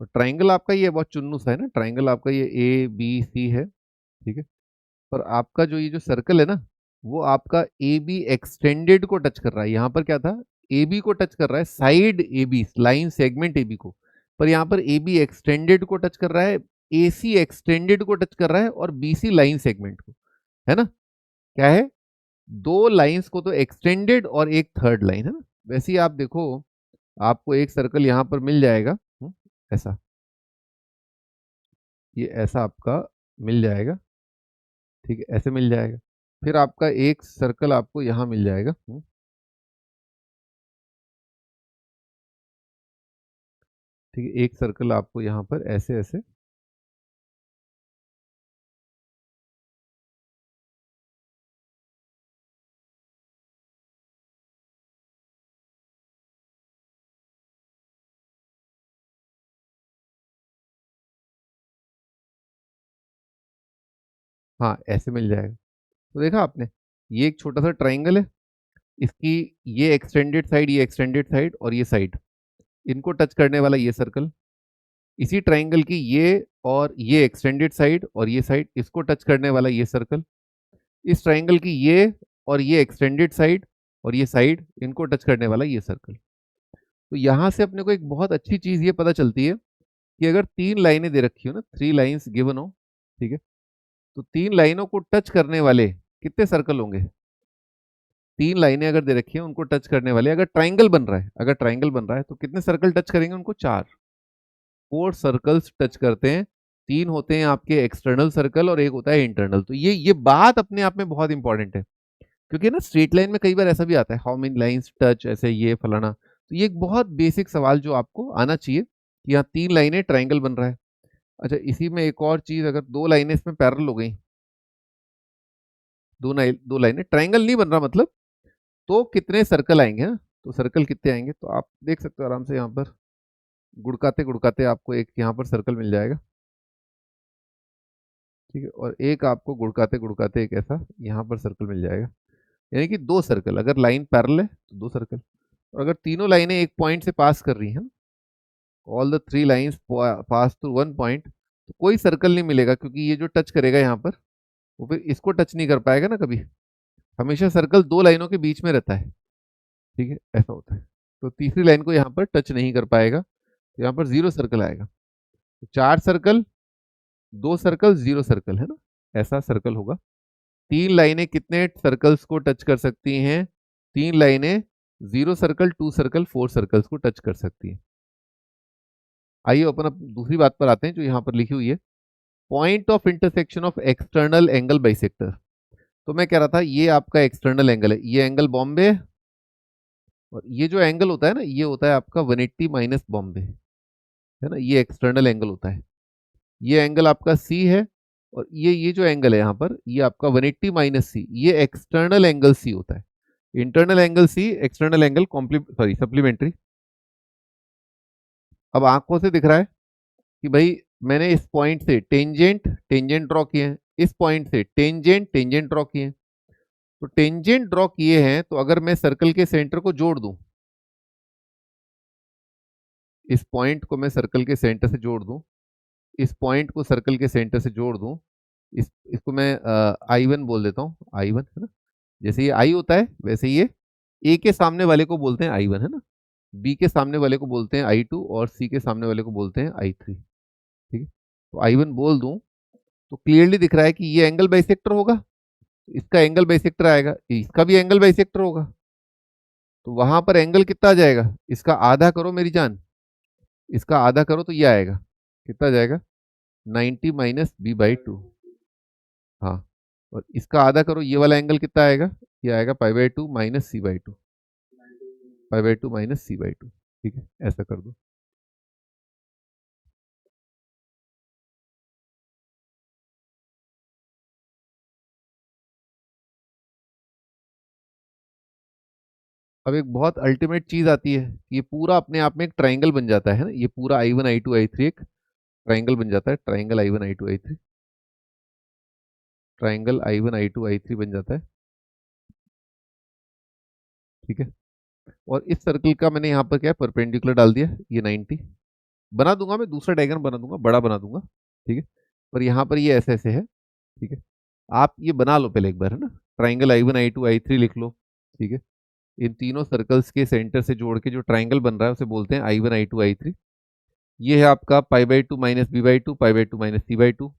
[SPEAKER 1] और ट्राइंगल आपका ये बहुत चुन्नू सा है ना, ट्राइंगल आपका ये ABC है, ठीक है। पर आपका जो ये जो सर्कल है ना, वो आपका AB एक्सटेंडेड को टच कर रहा है। यहाँ पर क्या था, AB को टच कर रहा है, side AB line segment AB को, पर यहाँ पर AB एक्सटेंडेड को टच कर रहा है, AC एक्सटेंडेड को टच कर रहा है, और BC लाइन सेगमेंट को, है ना। क्या है, दो लाइंस को तो एक्सटेंडेड और एक थर्ड लाइन है ना। वैसे ही आप देखो, आपको एक सर्कल यहां पर मिल जाएगा, ऐसा, ये ऐसा आपका मिल जाएगा, ठीक है, ऐसे मिल जाएगा। फिर आपका एक सर्कल आपको यहां मिल जाएगा, ठीक है, एक सर्कल आपको यहां पर ऐसे ऐसे, हाँ ऐसे मिल जाएगा। तो देखा आपने, ये एक छोटा सा ट्राइंगल है, इसकी ये एक्सटेंडेड साइड, ये एक्सटेंडेड साइड और ये साइड, इनको टच करने वाला ये सर्कल। इसी ट्राइंगल की ये और ये एक्सटेंडेड साइड और ये साइड, इसको टच करने वाला ये सर्कल। इस ट्राइंगल की ये और ये एक्सटेंडेड साइड और ये साइड, इनको टच करने वाला ये सर्कल। तो यहां से अपने को एक बहुत अच्छी चीज ये पता चलती है कि अगर तीन लाइनें दे रखी हो ना, 3 लाइन्स गिवन हो, ठीक है, तो तीन लाइनों को टच करने वाले कितने सर्कल होंगे। तीन लाइनें अगर दे रखी है, उनको टच करने वाले, अगर ट्राइंगल बन रहा है, अगर ट्राइंगल बन रहा है तो कितने सर्कल टच करेंगे उनको, 4, 4 सर्कल्स टच करते हैं। तीन होते हैं आपके एक्सटर्नल सर्कल और एक होता है इंटरनल। तो ये बात अपने आप में बहुत इंपॉर्टेंट है, क्योंकि ना स्ट्रेट लाइन में कई बार ऐसा भी आता है, हाउ मेनी लाइंस टच, ऐसे ये फलाना। तो ये एक बहुत बेसिक सवाल जो आपको आना चाहिए कि यहाँ तीन लाइनें, ट्राइंगल बन रहा है। अच्छा, इसी में एक और चीज, अगर दो लाइनें इसमें पैरेलल हो गई, दो लाइनें, ट्राइंगल नहीं बन रहा मतलब, तो कितने सर्कल आएंगे ना, तो सर्कल कितने आएंगे, तो आप देख सकते हो आराम से, यहाँ पर गुड़काते गुड़काते आपको एक यहाँ पर सर्कल मिल जाएगा, ठीक है, और एक आपको गुड़काते गुड़काते एक ऐसा यहाँ पर सर्कल मिल जाएगा। यानी कि 2 सर्कल, अगर लाइन पैरेलल है तो 2 सर्कल, और अगर तीनों लाइनें एक पॉइंट से पास कर रही हैं, all the 3 lines pass through 1 point, तो कोई सर्कल नहीं मिलेगा, क्योंकि ये जो टच करेगा यहाँ पर वो फिर इसको टच नहीं कर पाएगा ना कभी। हमेशा सर्कल 2 लाइनों के बीच में रहता है, ठीक है, ऐसा होता है। तो तीसरी लाइन को यहाँ पर टच नहीं कर पाएगा, तो यहाँ पर 0 सर्कल आएगा। तो 4 सर्कल, 2 सर्कल, 0 सर्कल, है ना, ऐसा सर्कल होगा। 3 लाइनें कितने सर्कल्स को टच कर सकती हैं? 3 लाइनें 0 सर्कल, 2 सर्कल, 4 सर्कल्स को टच कर सकती हैं। आइए अपन अब दूसरी बात पर आते हैं जो यहाँ पर लिखी हुई है, point of intersection of external angle bisector. तो मैं कह रहा था ये आपका एक्सटर्नल एंगल है, ये एंगल बॉम्बे है, और ये जो एंगल होता है ना, ये होता है आपका 180 माइनस बॉम्बे, है ना, ये एक्सटर्नल एंगल होता है। ये एंगल आपका सी है, और ये जो एंगल है यहाँ पर, ये आपका 180 माइनस सी, ये एक्सटर्नल एंगल सी होता है। Internal angle C, external angle supplementary. अब आंखों से दिख रहा है कि भाई मैंने इस पॉइंट से टेंजेंट टेंजेंट ड्रॉ किए हैं, इस पॉइंट से टेंजेंट टेंजेंट ड्रॉ किए हैं। तो टेंजेंट ड्रॉ किए हैं, तो अगर मैं सर्कल के सेंटर को जोड़ दूं, इस पॉइंट को मैं सर्कल के सेंटर से जोड़ दूं, इस पॉइंट को सर्कल के सेंटर से जोड़ दूं, इसको मैं I1 बोल देता हूँ, I1, है ना। जैसे ये I होता है, वैसे ये A के सामने वाले को बोलते हैं I1, है ना, B के सामने वाले को बोलते हैं I2, और C के सामने वाले को बोलते हैं I3, ठीक है। तो I1 बोल दूं, तो क्लियरली दिख रहा है कि ये एंगल बाइसेक्टर होगा, इसका एंगल बाइसेक्टर आएगा, इसका भी एंगल बाइसेक्टर होगा। तो वहां पर एंगल कितना आ जाएगा, इसका आधा करो मेरी जान, इसका आधा करो तो ये आएगा, कितना आ जाएगा, 90 माइनस B/2। हाँ, और इसका आधा करो, ये वाला एंगल कितना आएगा, ये आएगा π/2 माइनस C/2, π/2 माइनस C/2, ठीक है, ऐसा कर दो। अब एक बहुत अल्टीमेट चीज आती है, ये पूरा अपने आप में एक ट्राइंगल बन जाता है ना, ये पूरा I1 I2 I3 एक ट्राइंगल बन जाता है, triangle I1 I2 I3, triangle I1 I2 I3 बन जाता है, ठीक है। और इस सर्कल का मैंने यहाँ पर क्या परपेंडिकुलर डाल दिया, ये 90 बना दूंगा, मैं दूसरा डायग्राम बना दूंगा, बड़ा बना दूंगा, ठीक है। पर यहाँ पर ये ऐसे ऐसे है, ठीक है। आप ये बना लो पहले एक बार, है ना, ट्राइंगल I1 I2 I3 लिख लो, ठीक है। इन तीनों सर्कल्स के सेंटर से जोड़ के जो ट्राइंगल बन रहा है उसे बोलते हैं I1 I2 I3। ये है आपका π/2 माइनस B/2, π/2 माइनस C/2,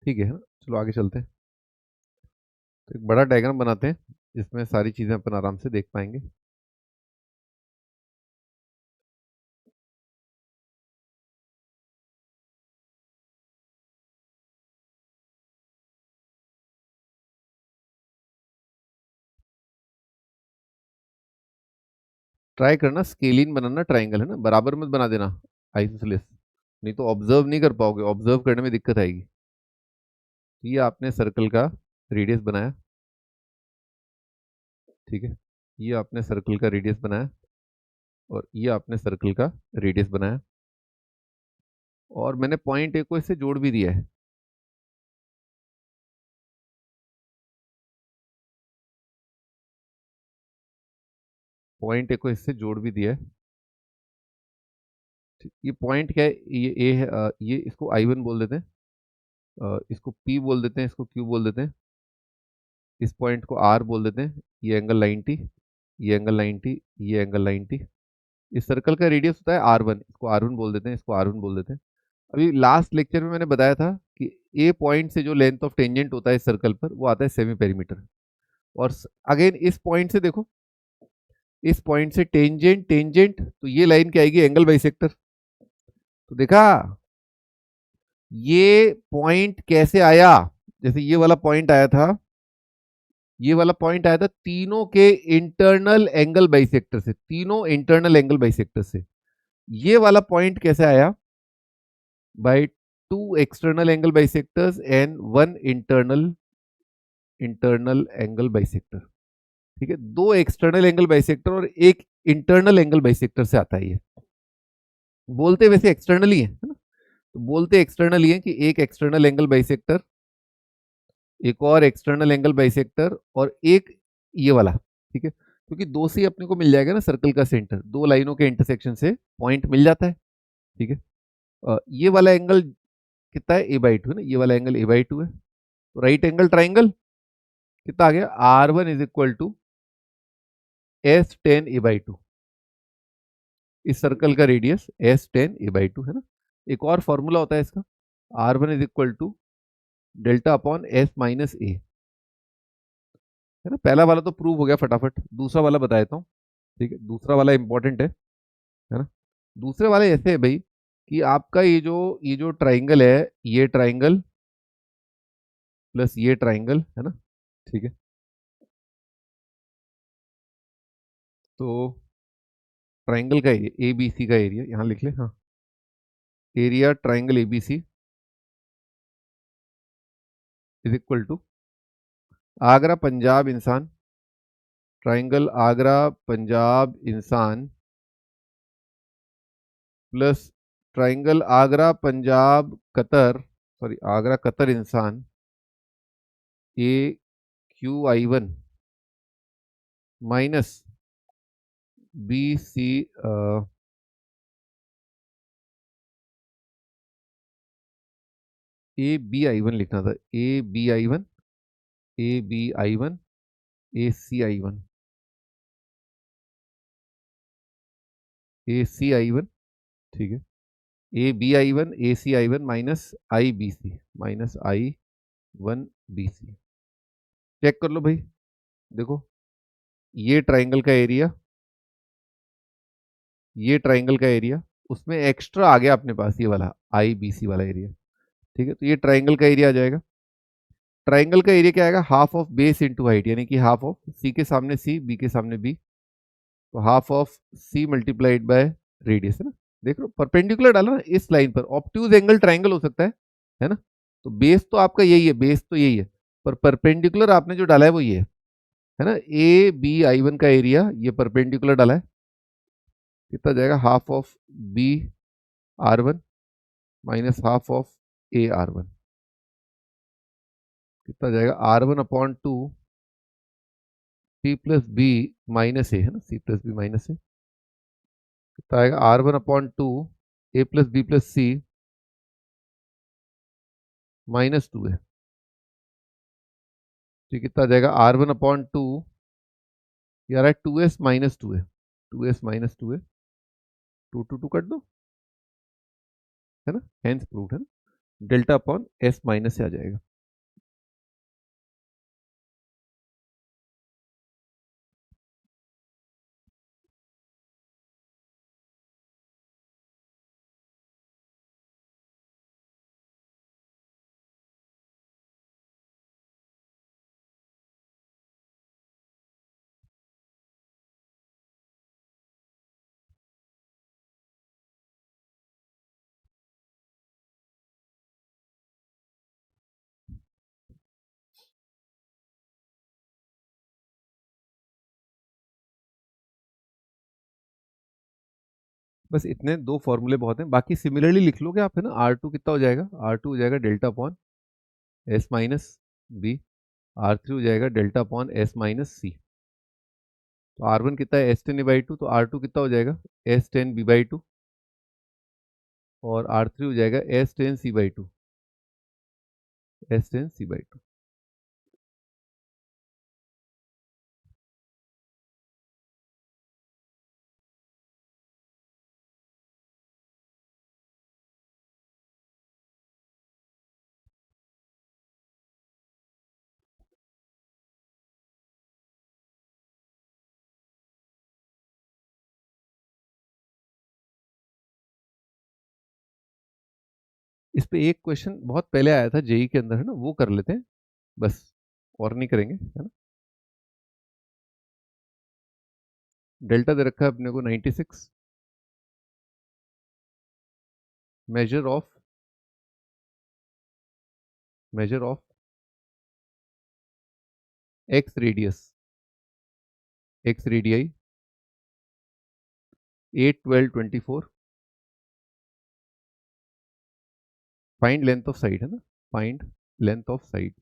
[SPEAKER 1] ठीक है ना। चलो आगे चलते हैं, तो एक बड़ा डायग्राम बनाते हैं जिसमें सारी चीजें अपन आराम से देख पाएंगे। ट्राई करना स्केलिन बनाना, ट्राइंगल, है ना, बराबर मत बना देना आइसोसेलेस, नहीं तो ऑब्जर्व नहीं कर पाओगे, ऑब्जर्व करने में दिक्कत आएगी। ये आपने सर्कल का रेडियस बनाया, ठीक है, ये आपने सर्कल का रेडियस बनाया और ये आपने सर्कल का रेडियस बनाया और मैंने पॉइंट ए को इससे जोड़ भी दिया है। पॉइंट ए को इससे जोड़ भी दिया है। ये पॉइंट क्या है, ये ए है, ये इसको I1 बोल देते हैं, इसको P बोल देते हैं, इसको Q बोल देते हैं, इस पॉइंट को R बोल देते हैं, ये एंगल 90, ये एंगल 90, ये एंगल 90। इस सर्कल का रेडियस होता है R1, इसको R1 बोल देते हैं, इसको R1 बोल देते हैं। अभी लास्ट लेक्चर में मैंने बताया था कि ए पॉइंट से जो लेंथ ऑफ टेंजेंट होता है इस सर्कल पर वो आता है सेमी पेरीमीटर। और अगेन इस पॉइंट से देखो, इस पॉइंट से टेंजेंट टेंजेंट, तो ये लाइन क्या आएगी, एंगल बाइसेक्टर। तो देखा ये पॉइंट कैसे आया, जैसे ये वाला पॉइंट आया था, ये वाला पॉइंट आया था तीनों के इंटरनल एंगल बाइसेक्टर से, तीनों इंटरनल एंगल बाइसेक्टर से। ये वाला पॉइंट कैसे आया, by two external angle bisectors and one internal internal angle bisector. ठीक है, दो एक्सटर्नल एंगल बाइसेक्टर और एक इंटरनल एंगल बाइसेक्टर से आता है ये। बोलते वैसे एक्सटर्नल ही है ना, तो बोलते एक्सटर्नल ही है कि एक एक्सटर्नल एंगल बाइसेक्टर, एक और एक्सटर्नल एंगल बाइसेक्टर और एक ये वाला। ठीक है, क्योंकि दो से ही अपने को मिल जाएगा ना सर्कल का सेंटर, दो लाइनों के इंटरसेक्शन से पॉइंट मिल जाता है। ठीक है, ये वाला एंगल कितना है, A/2 है ना, ये वाला एंगल A/2 है। तो राइट एंगल ट्राइंगल कितना आ गया, R1 is equal to S10A/2। इस सर्कल का रेडियस S10A/2 है ना। एक और फॉर्मूला होता है इसका, R1 is equal to delta upon S minus A, है ना। पहला वाला तो प्रूव हो गया फटाफट, दूसरा वाला बता देता हूँ। ठीक है, दूसरा वाला इंपॉर्टेंट है ना। दूसरे वाले ऐसे है भाई कि आपका ये जो ट्राइंगल है, ये ट्राइंगल प्लस ये ट्राइंगल है ना। ठीक है, तो ट्राइंगल का एरिया, ABC का एरिया यहाँ लिख ले, हाँ, area triangle ABC is equal to आगरा पंजाब इंसान, ट्राइंगल आगरा पंजाब इंसान प्लस ट्राइंगल आगरा पंजाब कतर, सॉरी आगरा कतर इंसान, AQI1 माइनस BC, ABI1 लिखना था, ABI1, ABI1, ACI1, ACI1। ठीक है, ABI1, ACI1 minus IBC, minus I1BC। Check कर लो भाई, देखो ये ट्राइंगल का एरिया, ये ट्राइंगल का एरिया, उसमें एक्स्ट्रा आ गया अपने पास ये वाला IBC वाला एरिया। ठीक है, तो ये ट्राइंगल का एरिया आ जाएगा। ट्राइंगल का एरिया क्या आएगा, half of base into height, यानी कि हाफ ऑफ सी के सामने सी, बी के सामने बी, तो half of C multiplied by radius, है ना। देख लो परपेंडिकुलर डाला ना इस लाइन पर, ऑब्ट्यूज एंगल ट्राइंगल हो सकता है ना। तो बेस तो आपका यही है, बेस तो यही है, पर परपेंडिकुलर आपने जो डाला है वो ये है ना। ABI1 का एरिया ये परपेंडिकुलर डाला है, कितना जाएगा, half of BR1 minus half of AR1, कितना जाएगा, R1/2 C plus B minus A, है ना, C plus B minus A, कितना आएगा, R1/2 A plus B plus C -2 है। तो कितना आ जाएगा, R1/2, यार 2S-2 है, 2S-2 है, 2 कट दो, है ना, हेंस प्रूव्ड, है ना, डेल्टा अपॉन S माइनस से आ जाएगा। बस इतने दो फॉर्मूले बहुत हैं, बाकी सिमिलरली लिख लोगे आप, है ना। R2 कितना हो जाएगा, R2 हो जाएगा delta upon S minus B, R3 हो जाएगा delta upon S minus C. तो R1 कितना है S10 /2, तो R2 कितना हो जाएगा S10B/2, और R3 हो जाएगा S10C/2, S10C/2। इस पे एक क्वेश्चन बहुत पहले आया था जेई के अंदर, है ना, वो कर लेते हैं बस, और नहीं करेंगे, है ना। डेल्टा दे रखा है अपने को 96, measure of x radii 8 12 24। Find length of side, है ना, find length of side.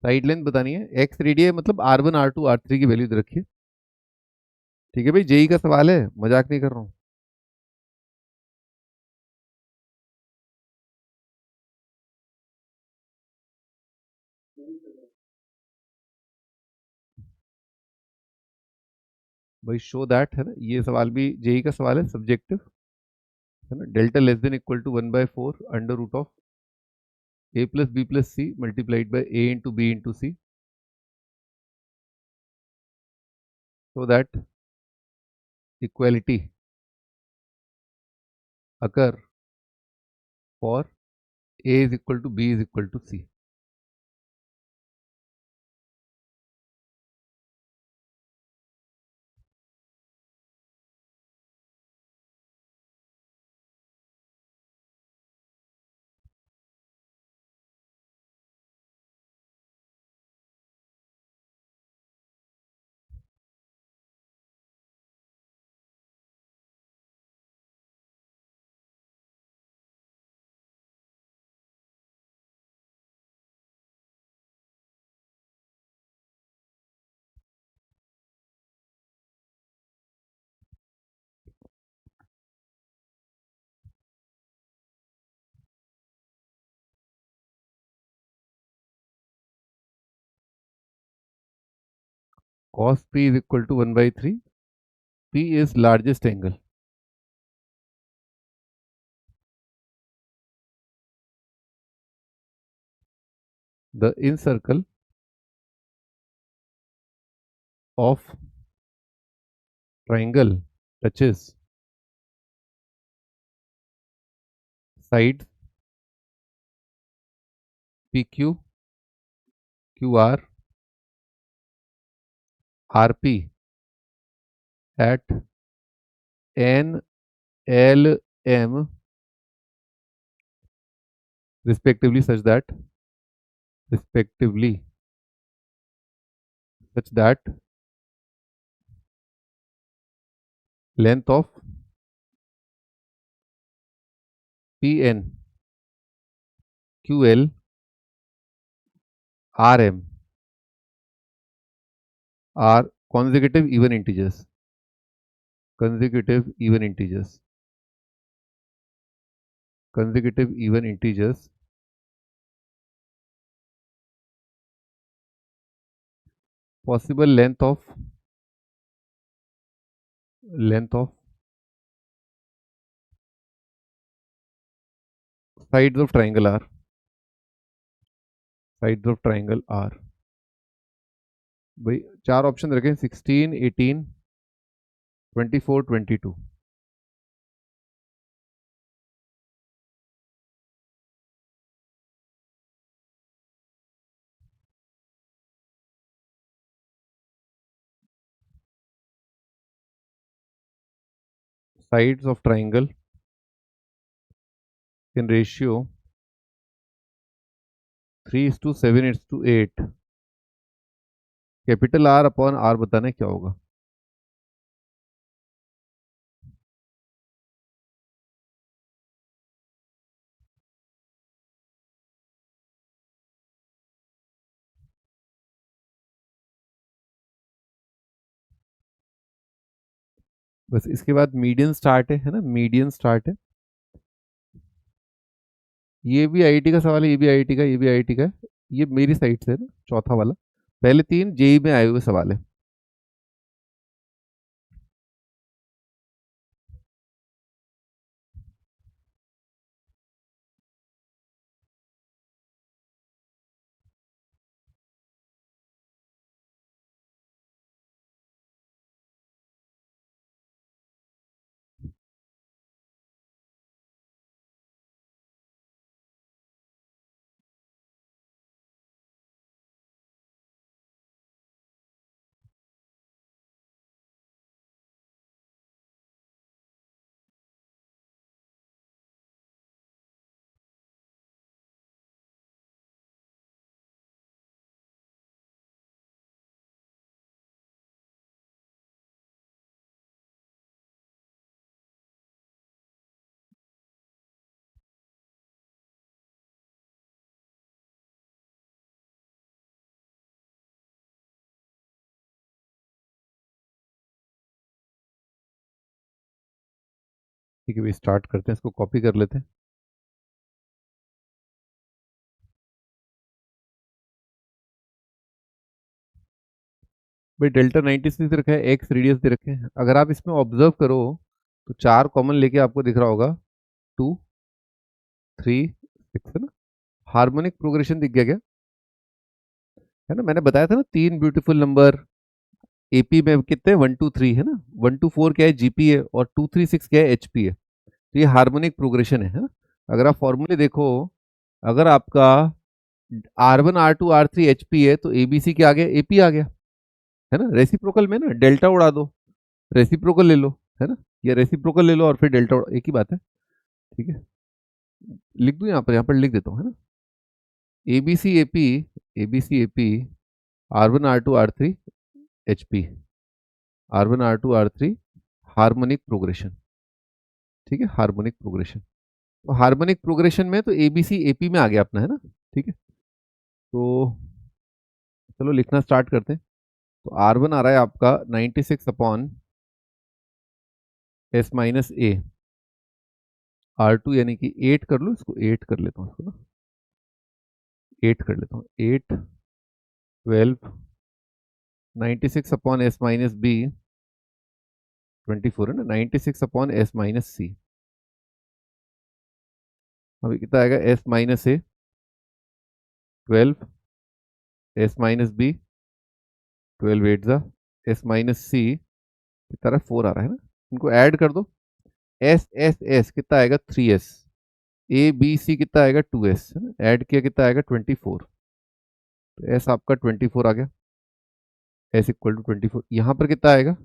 [SPEAKER 1] Side length बतानी है, एक्स रेडियाई मतलब R1 R2 R3 की वैल्यू दे रखी है। ठीक है भाई, जेई का सवाल है, मजाक नहीं कर रहा हूँ। भाई शो दैट, है ना, ये सवाल भी जेई का सवाल है, सब्जेक्टिव, है ना। Delta less than equal to 1/4 under root of a plus B plus C multiplied by a into B into C, so that equality occur for a is equal to b is equal to c. Cos p is equal to 1/3. P is largest angle. The incircle of triangle touches sides PQ, QR, RP at N, L, M respectively such that length of PN, QL, RM are consecutive even integers. Consecutive even integers. Consecutive even integers. Possible length of sides of triangle are भाई चार option रखें 16 18 24 22। sides of triangle in ratio 3:7:8। Capital R upon R बताना क्या होगा। बस इसके बाद median start है ना, मीडियन स्टार्ट है। ये भी आईआईटी का सवाल है, ये भी आईआईटी का, ये भी आईआईटी का है। ये मेरी साइड से है ना, चौथा वाला। पहले तीन जेई में आए हुए सवाल है। ठीक है भाई, स्टार्ट करते हैं, इसको कॉपी कर लेते हैं। भाई डेल्टा 96 दे रखा है, एक्स रेडियस दे रखे हैं। अगर आप इसमें ऑब्जर्व करो तो चार कॉमन लेके आपको दिख रहा होगा, 2, 3, 6 है ना। हार्मोनिक प्रोग्रेशन दिख गया क्या? है ना, मैंने बताया था ना, तीन ब्यूटीफुल नंबर एपी में कितने, 1 2 3 है ना। 1 2 4 क्या है, जीपी है, और 2 3 6 क्या है, एचपी है। तो ये हार्मोनिक प्रोग्रेशन है ना। अगर आप फॉर्मूले देखो, अगर आपका R1 R2 R3 एचपी है तो एबीसी क्या आ गया, एपी आ गया। है ना, रेसिप्रोकल में ना डेल्टा उड़ा दो, रेसिप्रोकल ले लो, है ना। या रेसिप्रोकल ले लो और फिर डेल्टा एक ही बात है। ठीक है, लिख दूं यहाँ पर लिख देता हूँ, है ना। ABC AP, ABC AP, R1 R2 R3 HP, R1 R2 R3 harmonic progression. ठीक है, हार्मोनिक प्रोग्रेशन। तो हार्मोनिक प्रोग्रेशन में तो एबीसी एपी में आ गया अपना, है ना। ठीक है, तो चलो लिखना स्टार्ट करते हैं। तो R1 आ रहा है आपका 96/S - A। R2 यानी कि 8 कर लो इसको, 8 कर लेता हूँ इसको ना, 8 कर लेता हूँ, 8 12 96/S - B 24 है ना, 96/S - C। अभी कितना आएगा, S - A 12, S - B 12 8 S - C की तरह 4 आ रहा है ना। इनको ऐड कर दो, S कितना आएगा, 3S। ABC कितना आएगा, 2S है ना। ऐड किया कितना आएगा, 24। तो S आपका 24 आ गया, S = 24। यहाँ पर कितना आएगा,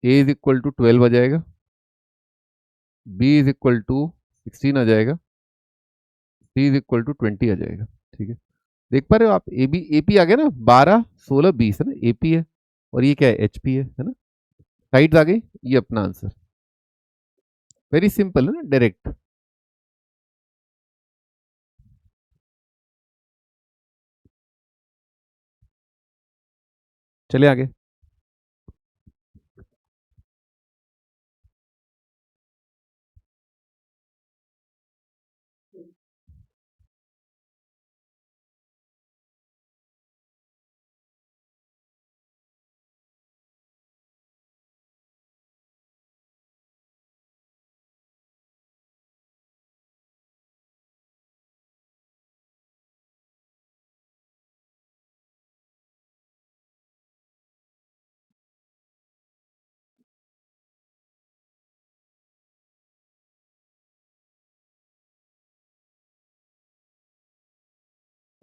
[SPEAKER 1] A = 12 आ जाएगा, B = 16 आ जाएगा, C = 20 आ जाएगा। ठीक है, देख पा रहे हो आप, एपी आ गया ना, 12 16 20 है ना, एपी है। और ये क्या है, एचपी है ना। साइड्स आ गई, ये अपना आंसर। वेरी सिंपल है ना, डायरेक्ट। चले आगे।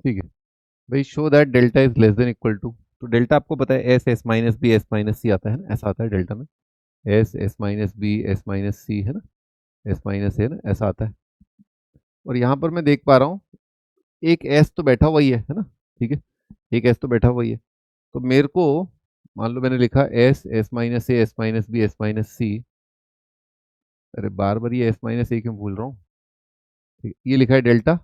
[SPEAKER 1] ठीक है भाई, show that delta is less than equal to. तो डेल्टा आपको पता है, S - B S - C आता है ना, ऐसा आता है डेल्टा में। S - B S - C है ना, S - A है ना, ऐसा आता है। और यहाँ पर मैं देख पा रहा हूँ, एक S तो बैठा हुआ ही है ना। ठीक है, एक S तो बैठा हुआ ही है। तो मेरे को, मान लो मैंने लिखा S - A S - B S - C। अरे बार बार ये S - A क्यों भूल रहा हूँ। ठीक है, ये लिखा है delta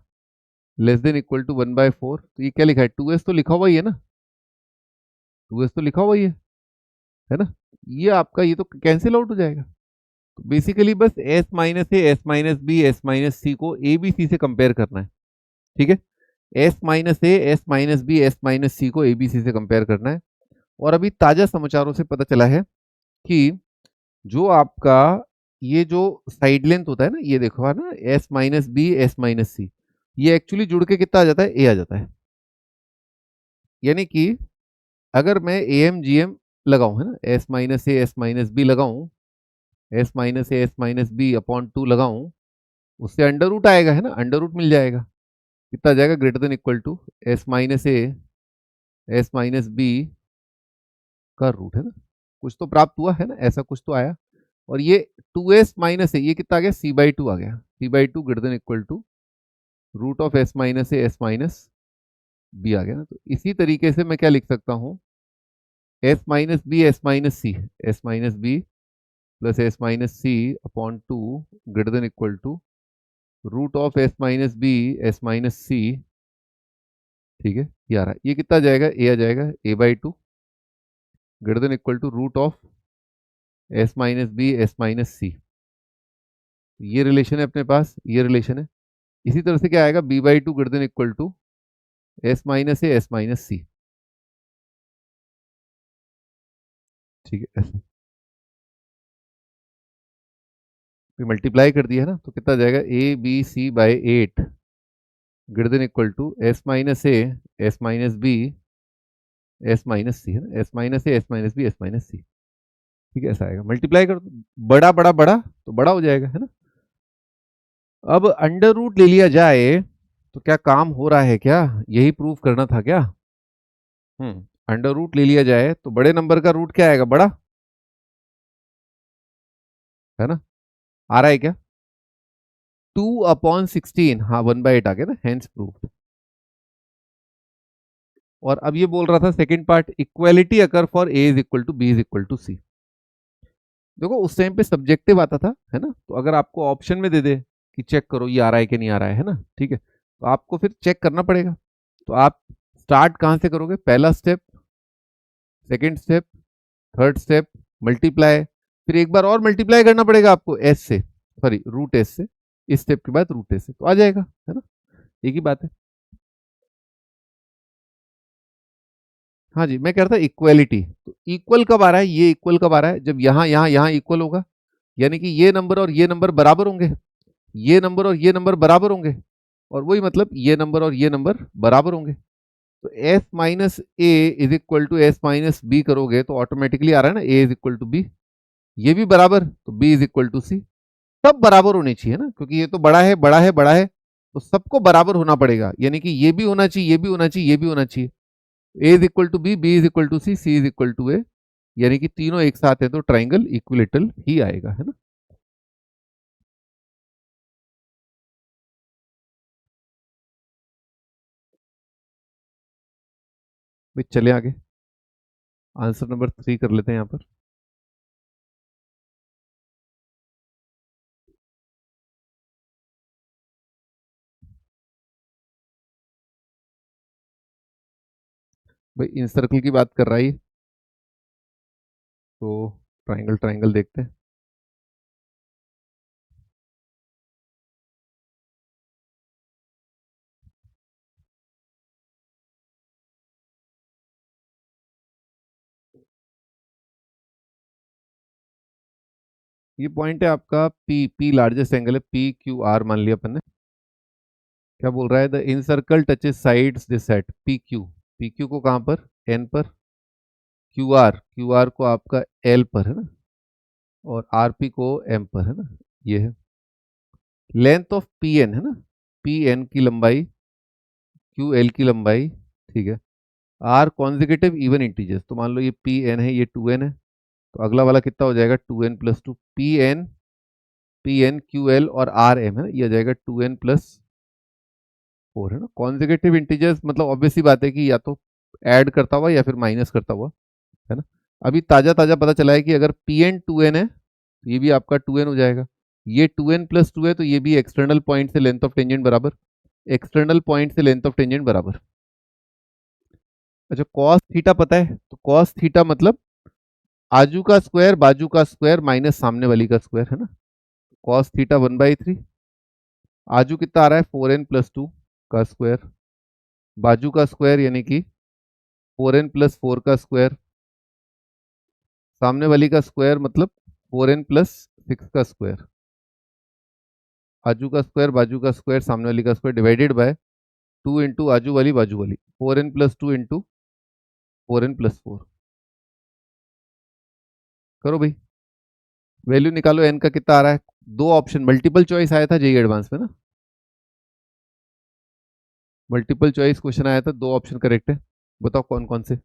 [SPEAKER 1] less than equal to 1/4। तो ये क्या लिखा है, 2S तो लिखा हुआ ही है ना, 2S तो लिखा हुआ ही है। है ना, ये आपका ये तो कैंसिल आउट हो जाएगा। तो बेसिकली बस S minus A, S minus B, S minus C को ए बी सी से कंपेयर करना है। ठीक है, S minus A, S minus B, S minus C को ए बी सी से कंपेयर करना है। और अभी ताजा समाचारों से पता चला है कि जो आपका ये जो साइड लेंथ होता है ना, ये देखो है ना, S minus B, S minus C, ये एक्चुअली जुड़ के कितना आ जाता है, ए आ जाता है। यानी कि अगर मैं ए एम जी एम लगाऊं, है ना, S minus A, S minus B लगाऊं, S minus A, S minus B upon 2 लगाऊं, उससे अंडर रूट आएगा, है ना, अंडर रूट मिल जाएगा। कितना आ जाएगा, greater than equal to S minus A, S minus B का रूट, है ना, कुछ तो प्राप्त हुआ है ना, ऐसा कुछ तो आया। और ये 2s माइनस है, ये कितना आ गया, c बाई टू आ गया, c by two greater than equal to root of s minus A, s minus B आ गया ना। तो इसी तरीके से मैं क्या लिख सकता हूँ, s minus B, s minus C, s minus B plus s minus C upon two greater than equal to root of s minus B, s minus C. ठीक है, ये आ रहा है, ये कितना आ जाएगा, a आ जाएगा, a by two greater than equal to root of s minus B, s minus C. ये रिलेशन है अपने पास, ये रिलेशन है। इसी तरह से क्या आएगा, b by two greater than equal to s minus A, s minus C. ठीक है, ऐसा मल्टीप्लाई कर दिया है ना, तो कितना आ जाएगा, A B C by 8 greater than equal to s minus A, s minus B, s minus C, है ना, s minus A, s minus B, s minus C. ठीक है, ऐसा आएगा, मल्टीप्लाई कर दो, बड़ा बड़ा बड़ा तो बड़ा हो जाएगा, है ना। अब अंडर रूट ले लिया जाए तो क्या काम हो रहा है, क्या यही प्रूव करना था क्या। अंडर रूट ले लिया जाए तो बड़े नंबर का रूट क्या आएगा, बड़ा, है ना, आ रहा है क्या, 2/16, हाँ 1/8 आ गया ना, हेंस प्रूव्ड। और अब ये बोल रहा था second part, equality occur for A is equal to B is equal to C. देखो उस टाइम पे सब्जेक्टिव आता था, है ना, तो अगर आपको ऑप्शन में दे दे कि चेक करो ये आ रहा है कि नहीं आ रहा है ना, ठीक है, तो आपको फिर चेक करना पड़ेगा। तो आप स्टार्ट कहाँ से करोगे, पहला step, second step, third step, multiply, फिर एक बार और मल्टीप्लाई करना पड़ेगा आपको एस से, सॉरी रूट एस से, इस स्टेप के बाद रूट एस से, तो आ जाएगा, है ना, एक ही बात है। हाँ जी, मैं कह रहा था इक्वलिटी, तो इक्वल कब आ रहा है, ये इक्वल कब आ रहा है, जब यहाँ यहाँ यहाँ इक्वल होगा, यानी कि ये नंबर और ये नंबर बराबर होंगे, ये नंबर और ये नंबर बराबर होंगे, और वही मतलब ये नंबर और ये नंबर बराबर होंगे। तो s minus A is equal to S minus B करोगे तो ऑटोमेटिकली आ रहा है ना, a is equal to B, ये भी बराबर तो b is equal to C. सब बराबर होनी चाहिए ना, क्योंकि ये तो बड़ा है बड़ा है बड़ा है, तो सबको बराबर होना पड़ेगा, यानी कि ये भी होना चाहिए, ये भी होना चाहिए, ये भी होना चाहिए। A is equal to B, B is equal to C, C is equal to A, यानी कि तीनों एक साथ है तो ट्राइंगल इक्विलेटरल ही आएगा, है ना। भाई चले आगे, आंसर नंबर 3 कर लेते हैं यहाँ पर। भाई इन सर्कल की बात कर रहा है, तो ट्राइंगल ट्राइंगल देखते हैं। ये पॉइंट है आपका पी, पी लार्जेस्ट एंगल है, पी क्यू आर मान लिया अपन ने। क्या बोल रहा है, the in circle touches sides this set P Q, P Q को कहाँ पर, एन पर, क्यू आर, क्यू आर को आपका एल पर, है ना, और आर पी को एम पर, है ना, ये है लेंथ ऑफ पी एन, है ना, पी एन की लंबाई, क्यू एल की लंबाई, ठीक है, आर कॉन्जिक्यूटिव इवन इंटीजर्स, तो मान लो ये पी एन है, ये टू एन है, तो अगला वाला कितना हो जाएगा, two N plus two, P N Q L और आर एम, है ना, ये आ जाएगा टू एन प्लस फोर, है ना। कॉन्जिक्यूटिव इंटीजर्स मतलब ऑब्वियस सी बात है कि या तो ऐड करता हुआ या फिर माइनस करता हुआ, है ना। अभी ताजा ताजा पता चला है कि अगर पी एन टू एन है तो ये भी आपका टू एन हो जाएगा, ये टू एन प्लस टू है तो ये भी एक्सटर्नल पॉइंट से लेंथ ऑफ टेंजेंट बराबर, एक्सटर्नल पॉइंट से लेंथ ऑफ टेंजेंट बराबर। अच्छा कॉस थीटा पता है, तो कॉस थीटा मतलब आजू का स्क्वायर बाजू का स्क्वायर माइनस सामने वाली का स्क्वायर है ना, कॉस थीटा 1/3। आजू कितना आ रहा है 4n+2 का स्क्वायर, बाजू का स्क्वायर यानी कि 4n+4 का स्क्वायर, सामने वाली का स्क्वायर मतलब 4n+6 का स्क्वायर। आजू का स्क्वायर बाजू का स्क्वायर सामने वाली का स्क्वायर डिवाइडेड बाय 2 इंटू आजू वाली बाजू वाली, 4n+2 इंटू 4n+4। करो भाई, वैल्यू निकालो n का कितना आ रहा है। दो ऑप्शन मल्टीपल चॉइस आया था जेई एडवांस में ना, मल्टीपल चॉइस क्वेश्चन आया था, दो ऑप्शन करेक्ट है, बताओ कौन कौन से।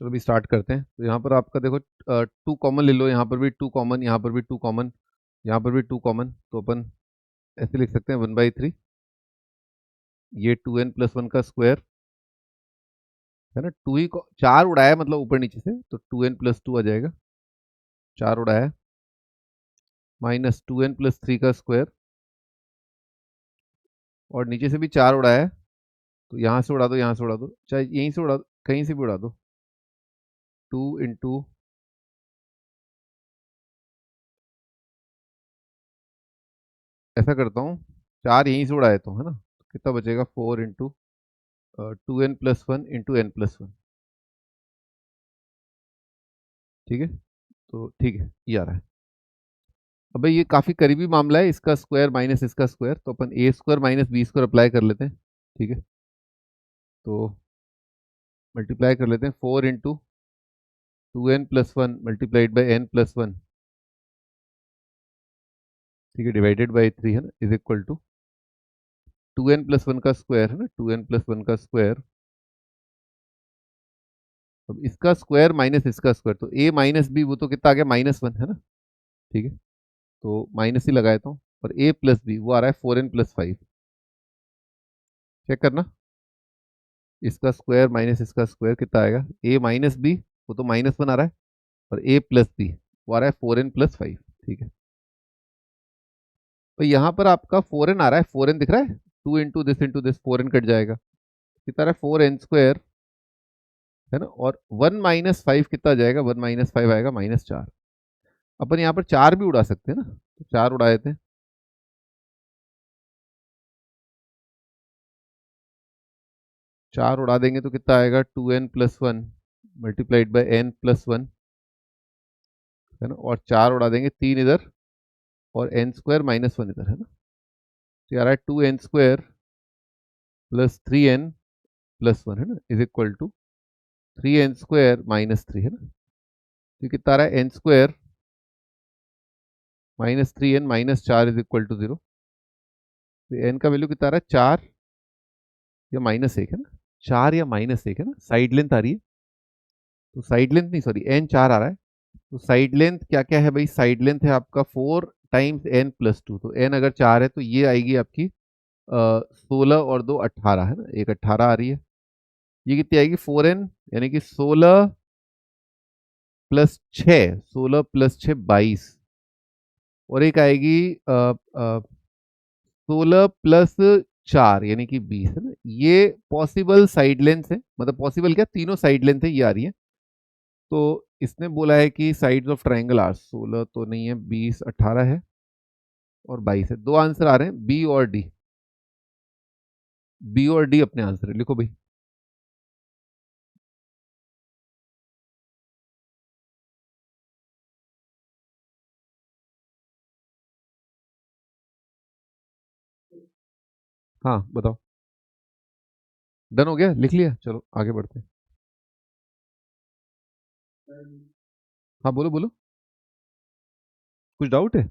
[SPEAKER 1] चलो भी स्टार्ट करते हैं। तो यहाँ पर आपका देखो 2 कॉमन ले लो, यहाँ पर भी 2 कॉमन, यहाँ पर भी 2 कॉमन, यहाँ पर भी 2 कॉमन, तो अपन ऐसे लिख सकते हैं 1/3, ये 2n+1 का स्क्वायर है ना, टू ही चार उड़ाया मतलब ऊपर नीचे से, तो 2n+2 आ जाएगा, चार उड़ाया, माइनस 2n+3 का स्क्वायर, और नीचे से भी चार उड़ाया है, तो यहाँ से उड़ा दो, यहाँ से उड़ा दो, चाहे यहीं से उड़ा दो, कहीं से भी उड़ा दो, 2 इंटू, ऐसा करता हूँ, चार यहीं से उड़ाए तो है ना, कितना बचेगा 4 इंटू 2n+1 इंटू n+1। ठीक है, तो ठीक है ये आ रहा है। अब भाई ये काफी करीबी मामला है, इसका स्क्वायर माइनस इसका स्क्वायर, तो अपन A square minus B square apply कर लेते हैं। ठीक है, तो मल्टीप्लाई कर लेते हैं, 4 into 2n+1 multiplied by n+1, ठीक है, डिवाइडेड बाई 3 है ना, इज इक्वल टू 2n+1 का स्क्वायर है ना, 2n+1 का स्क्वायर, अब इसका स्क्वायर माइनस इसका स्क्वायर, तो a माइनस बी वो तो कितना आ गया -1 है ना। ठीक है, तो माइनस ही लगाया था, और a प्लस बी वो आ रहा है 4n+5। चेक करना, इसका स्क्वायर माइनस इसका स्क्वायर कितना आएगा, a माइनस बी वो तो -1 आ रहा है, और a प्लस बी वो आ रहा है 4n+5। ठीक है, तो यहाँ पर आपका 4n आ रहा है, 4n दिख रहा है, 2 इंटू दिस 4n कट जाएगा, कितना रहा है 4n² है ना, और 1 - 5 कितना आ जाएगा, 1 - 5 आएगा -4। अपन यहाँ पर चार भी उड़ा सकते हैं ना, तो चार उड़ाए थे, चार उड़ा देंगे तो कितना आएगा 2n+1 मल्टीप्लाइड बाई n+1 है ना, और चार उड़ा देंगे, तीन इधर और n² -1 इधर है ना, तो यार 2n² प्लस 3n+1 है ना, इज इक्वल टू 3n² -3 है ना, तो कितना आ रहा है n² -3n -4 is equal to 0। तो n का वैल्यू कितना आ रहा है, 4 या -1 है ना, 4 या -1 है ना, साइड लेंथ आ रही है, तो साइड लेंथ नहीं सॉरी n 4 आ रहा है, तो साइड लेंथ क्या क्या है भाई, साइड लेंथ है आपका 4 टाइम्स n+2, तो n अगर 4 है तो ये आएगी आपकी 16 और 2 18 है ना, एक 18 आ रही है, ये कितनी आएगी 4n, यानी कि 16 + 6 और एक आएगी 16 + 4 यानी कि 20 है ना, ये पॉसिबल साइड लेंथ है, मतलब पॉसिबल क्या, तीनों साइड लेंथ है ये आ रही है। तो इसने बोला है कि साइड्स ऑफ ट्राइंगल आर 16 तो नहीं है, 20 18 है और 22 है, दो आंसर आ रहे हैं बी और डी, बी और डी अपने आंसर है, लिखो भाई। हाँ बताओ। डन हो गया, लिख लिया, चलो आगे बढ़ते हैं। हाँ बोलो बोलो, कुछ डाउट है?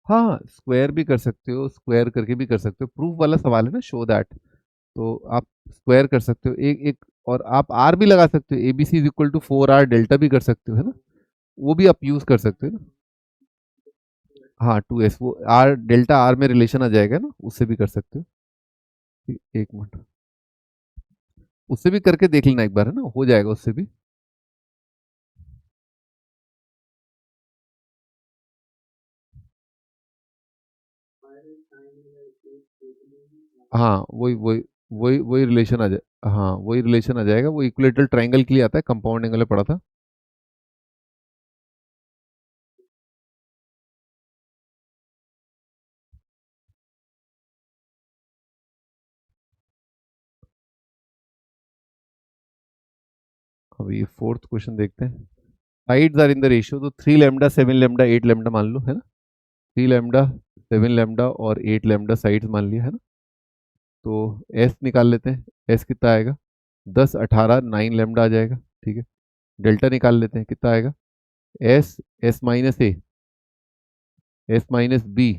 [SPEAKER 1] हाँ स्क्वायर भी कर सकते हो, स्क्वायर करके भी कर सकते हो, प्रूफ वाला सवाल है ना, शो दैट। तो आप स्क्वायर कर सकते हो एक एक, और आप आर भी लगा सकते हो, A B C is equal to 4R delta भी कर सकते हो, है ना, वो भी आप यूज कर सकते हो ना। हाँ 2S, वो आर डेल्टा आर में रिलेशन आ जाएगा ना, उससे भी कर सकते हो। एक मिनट, उससे भी करके देख लेना एक बार, है ना, हो जाएगा उससे भी। हाँ वही रिलेशन आ जाए, हाँ वही रिलेशन आ जाएगा, वो इक्विलेटरल ट्रायंगल के लिए आता है, कंपाउंड एंगल में पढ़ा था। अभी फोर्थ क्वेश्चन देखते हैं। Sides are in the ratio, तो 3 लैम्डा 7 लैम्डा 8 लैम्डा मान लो, है ना। 3 लैम्डा 7 लैम्डा और 8 लैम्डा साइड्स मान लिया, है ना। तो एस निकाल लेते हैं, एस कितना आएगा, 10 18 9 लैम्डा आ जाएगा, ठीक है। डेल्टा निकाल लेते हैं, कितना आएगा, S, S minus A, S minus B,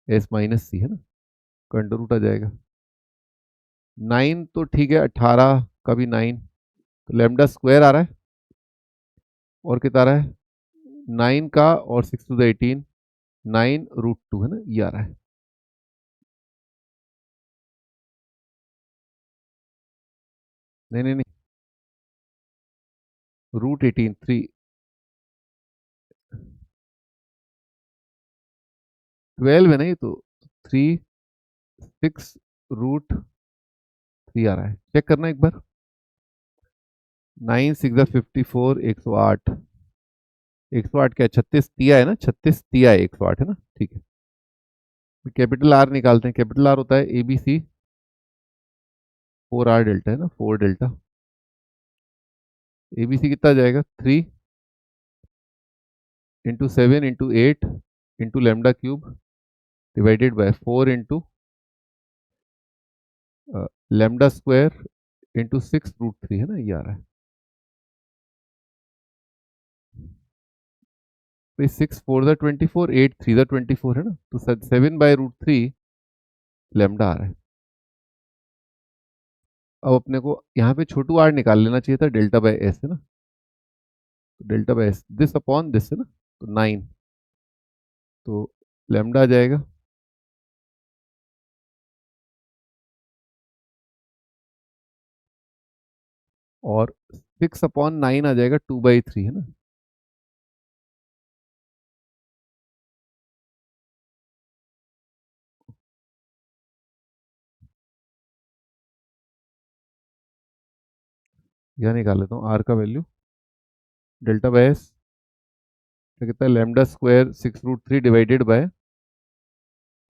[SPEAKER 1] S minus C, है ना, का अंडर रूट आ जाएगा। 9 तो ठीक है, 18 का भी 9, तो लैम्डा स्क्वायर आ रहा है, और कितना आ रहा है, 9 का और 6 to the 18, 9√2, है ना, ये आ रहा है। नहीं नहीं नहीं, √18 3, 12 है ना ये तो, 3 6√3 आ रहा है, चेक करना एक बार। 9 6 54, 108, 108 क्या है, 36 तिया है ना, 36 तिया है 108, है ना, ठीक है। कैपिटल आर निकालते हैं, कैपिटल आर होता है ए बी सी 4R डेल्टा, है ना, 4 डेल्टा। ए बी सी कितना जाएगा, 3 × 7 × 8 × डिवाइडेड बाय 4 × लैम्डा स्क्वायर × 6√3, है ना, ये आ रहा है। तो 6 4 × 24, 8 3 × 24, है ना, तो 7/√3 लैम्डा आ रहा है। अब अपने को यहाँ पे छोटू आर निकाल लेना चाहिए था, डेल्टा बाय एस, है ना, तो delta by S this upon this, है ना, तो 9, तो लैम्डा आ जाएगा, और 6/9 आ जाएगा 2/3, है ना। यह निकाल लेता हूँ आर का वैल्यू, डेल्टा बाय एस तो कितना है, lambda square 6√3 divided by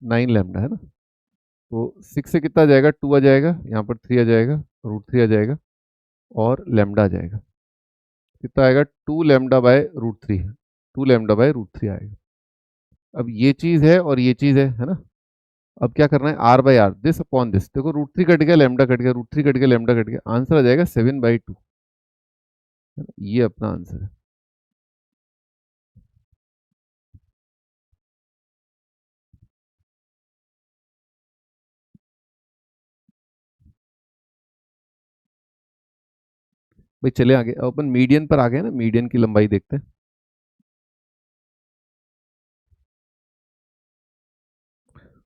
[SPEAKER 1] 9 lambda, है ना। तो 6 से कितना आ जाएगा, 2 आ जाएगा, यहाँ पर 3 आ जाएगा, √3 आ जाएगा, और लैम्डा आ जाएगा, कितना आएगा, 2 लैम्डा बाय √3, 2 लैम्डा बाय √3 आएगा। अब ये चीज़ है और ये चीज़ है ना। अब क्या करना है, R by R, this upon this, देखो √3 कट गया, लैम्डा कट गया, √3 कट गया, लैम्डा कट गया, आंसर आ जाएगा 7/2, ये अपना आंसर है। भाई चले आगे, अब अपन मीडियन पर आ गए ना, मीडियन की लंबाई देखते हैं।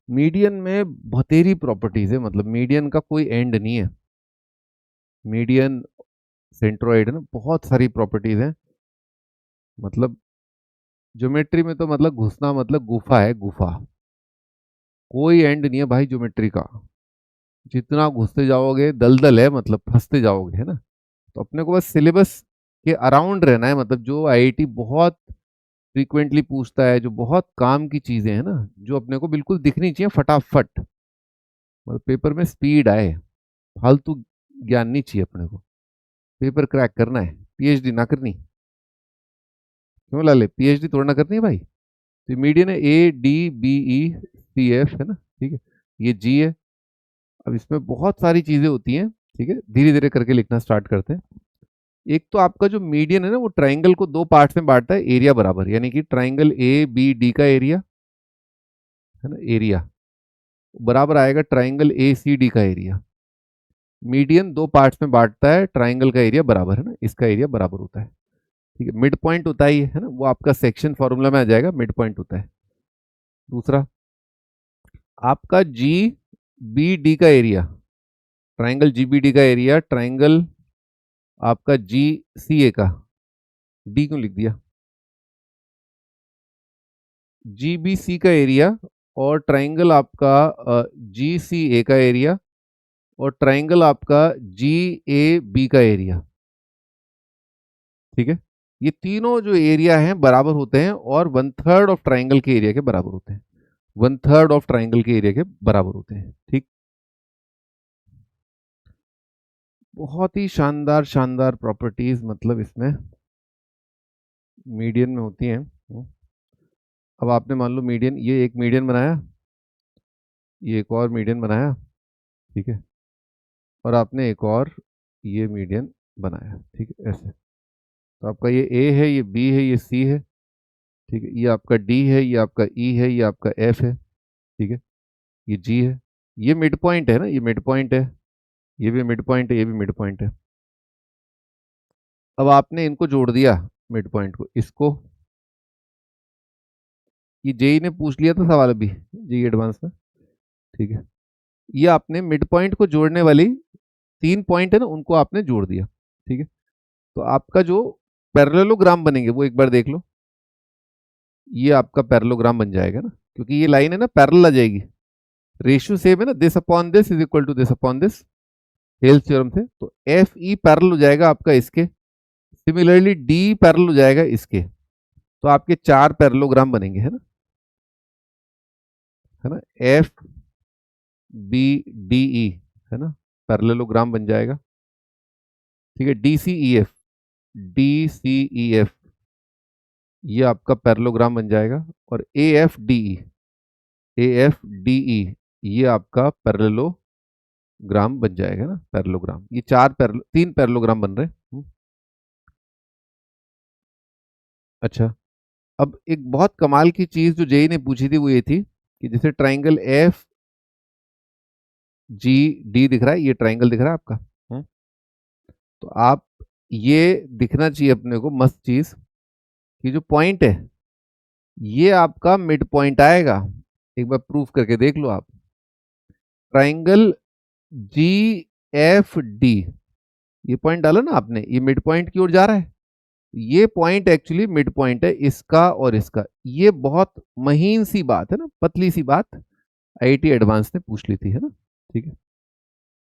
[SPEAKER 1] मीडियन में बतेरी प्रॉपर्टीज है, मतलब मीडियन का कोई एंड नहीं है। मीडियन, सेंट्रोइड, है ना, बहुत सारी प्रॉपर्टीज हैं, मतलब ज्योमेट्री में तो मतलब घुसना मतलब गुफा है, गुफा, कोई एंड नहीं है भाई ज्योमेट्री का। जितना घुसते जाओगे दलदल है, मतलब फंसते जाओगे, है ना। तो अपने को बस सिलेबस के अराउंड रहना है, मतलब जो आईआईटी बहुत फ्रीक्वेंटली पूछता है, जो बहुत काम की चीजें हैं ना, जो अपने को बिल्कुल दिखनी चाहिए फटाफट, मतलब पेपर में स्पीड आए, फालतू ज्ञान नहीं चाहिए अपने को, पेपर क्रैक करना है, पीएचडी ना करनी। क्यों ला ले, पीएचडी थोड़ा ना करनी है भाई। तो मीडियन है ADBECF है ना, ठीक है, ये जी है। अब इसमें बहुत सारी चीजें होती हैं, ठीक है, धीरे धीरे करके लिखना स्टार्ट करते हैं। एक तो आपका जो मीडियन है ना, वो ट्राइंगल को दो पार्ट्स में बांटता है एरिया बराबर, यानी कि ट्राइंगल ABD का एरिया है ना, एरिया बराबर आएगा ट्राइंगल ACD का एरिया। मीडियन दो पार्ट्स में बांटता है, ट्राइंगल का एरिया बराबर है ना, इसका एरिया बराबर होता है, ठीक है। मिड पॉइंट होता है ना, वो आपका सेक्शन फॉर्मूला में आ जाएगा, मिड पॉइंट होता है। दूसरा आपका GBD का एरिया, ट्राइंगल GBD का एरिया, ट्राइंगल आपका GCA का, डी क्यों लिख दिया, GBC का एरिया, और ट्राइंगल आपका GCA का एरिया, और ट्राइंगल आपका GAB का एरिया, ठीक है। ये तीनों जो एरिया हैं बराबर होते हैं और 1/3 ऑफ ट्राइंगल के एरिया के बराबर होते हैं, 1/3 ऑफ ट्राइंगल के एरिया के बराबर होते हैं, ठीक। बहुत ही शानदार शानदार प्रॉपर्टीज मतलब इसमें मीडियन में होती हैं। अब आपने मान लो मीडियन, ये एक मीडियन बनाया, ये एक और मीडियन बनाया, ठीक है, और आपने एक और ये मीडियन बनाया, ठीक है, ऐसे। तो आपका ये ए है, ये बी है, ये सी है, ठीक है, ये आपका डी है, ये आपका ई है, ये आपका एफ है, ठीक है, ये जी है, ये मिड पॉइंट है ना, ये मिड पॉइंट है, ये भी मिड पॉइंट है, ये भी मिड पॉइंट है। अब आपने इनको जोड़ दिया मिड पॉइंट को, इसको, ये जेई ने पूछ लिया था सवाल अभी, जेई एडवांस में, ठीक है। ये आपने मिड पॉइंट को जोड़ने वाली 3 पॉइंट है ना, उनको आपने जोड़ दिया, ठीक है। तो आपका जो पैरेललोग्राम बनेंगे वो एक बार देख लो, ये आपका पैरेललोग्राम बन जाएगा ना, क्योंकि ये लाइन है ना पैरेलल आ जाएगी, रेशियो सेम है ना, this upon this is equal to this upon this, hale's theorem से। तो एफ ई पैरेलल हो जाएगा आपका इसके, सिमिलरली डी पैरेलल हो जाएगा इसके, तो आपके 4 पैरेललोग्राम बनेंगे, है ना, एफ बी डी ई, है ना, पैरेललोग्राम बन जाएगा, ठीक है। D C E F, D C E F, ये आपका पैरेललोग्राम बन जाएगा, और A F D E, A F D E, ये आपका पैरेललोग्राम बन जाएगा ना, पैरेललोग्राम। ये 3 पैरेललोग्राम बन रहे हैं। अच्छा, अब एक बहुत कमाल की चीज जो जेई ने पूछी थी वो ये थी कि जैसे ट्राइंगल एफ जी डी दिख रहा है, ये ट्राइंगल दिख रहा है आपका, तो आप, ये दिखना चाहिए अपने को मस्त चीज कि जो पॉइंट है ये आपका मिड पॉइंट आएगा। एक बार प्रूफ करके देख लो आप, ट्राइंगल जी एफ डी, ये पॉइंट डाला ना आपने, ये मिड पॉइंट की ओर जा रहा है, ये पॉइंट एक्चुअली मिड पॉइंट है इसका और इसका। ये बहुत महीन सी बात है ना, पतली सी बात, आईआईटी एडवांस ने पूछ ली थी, है ना, ठीक है।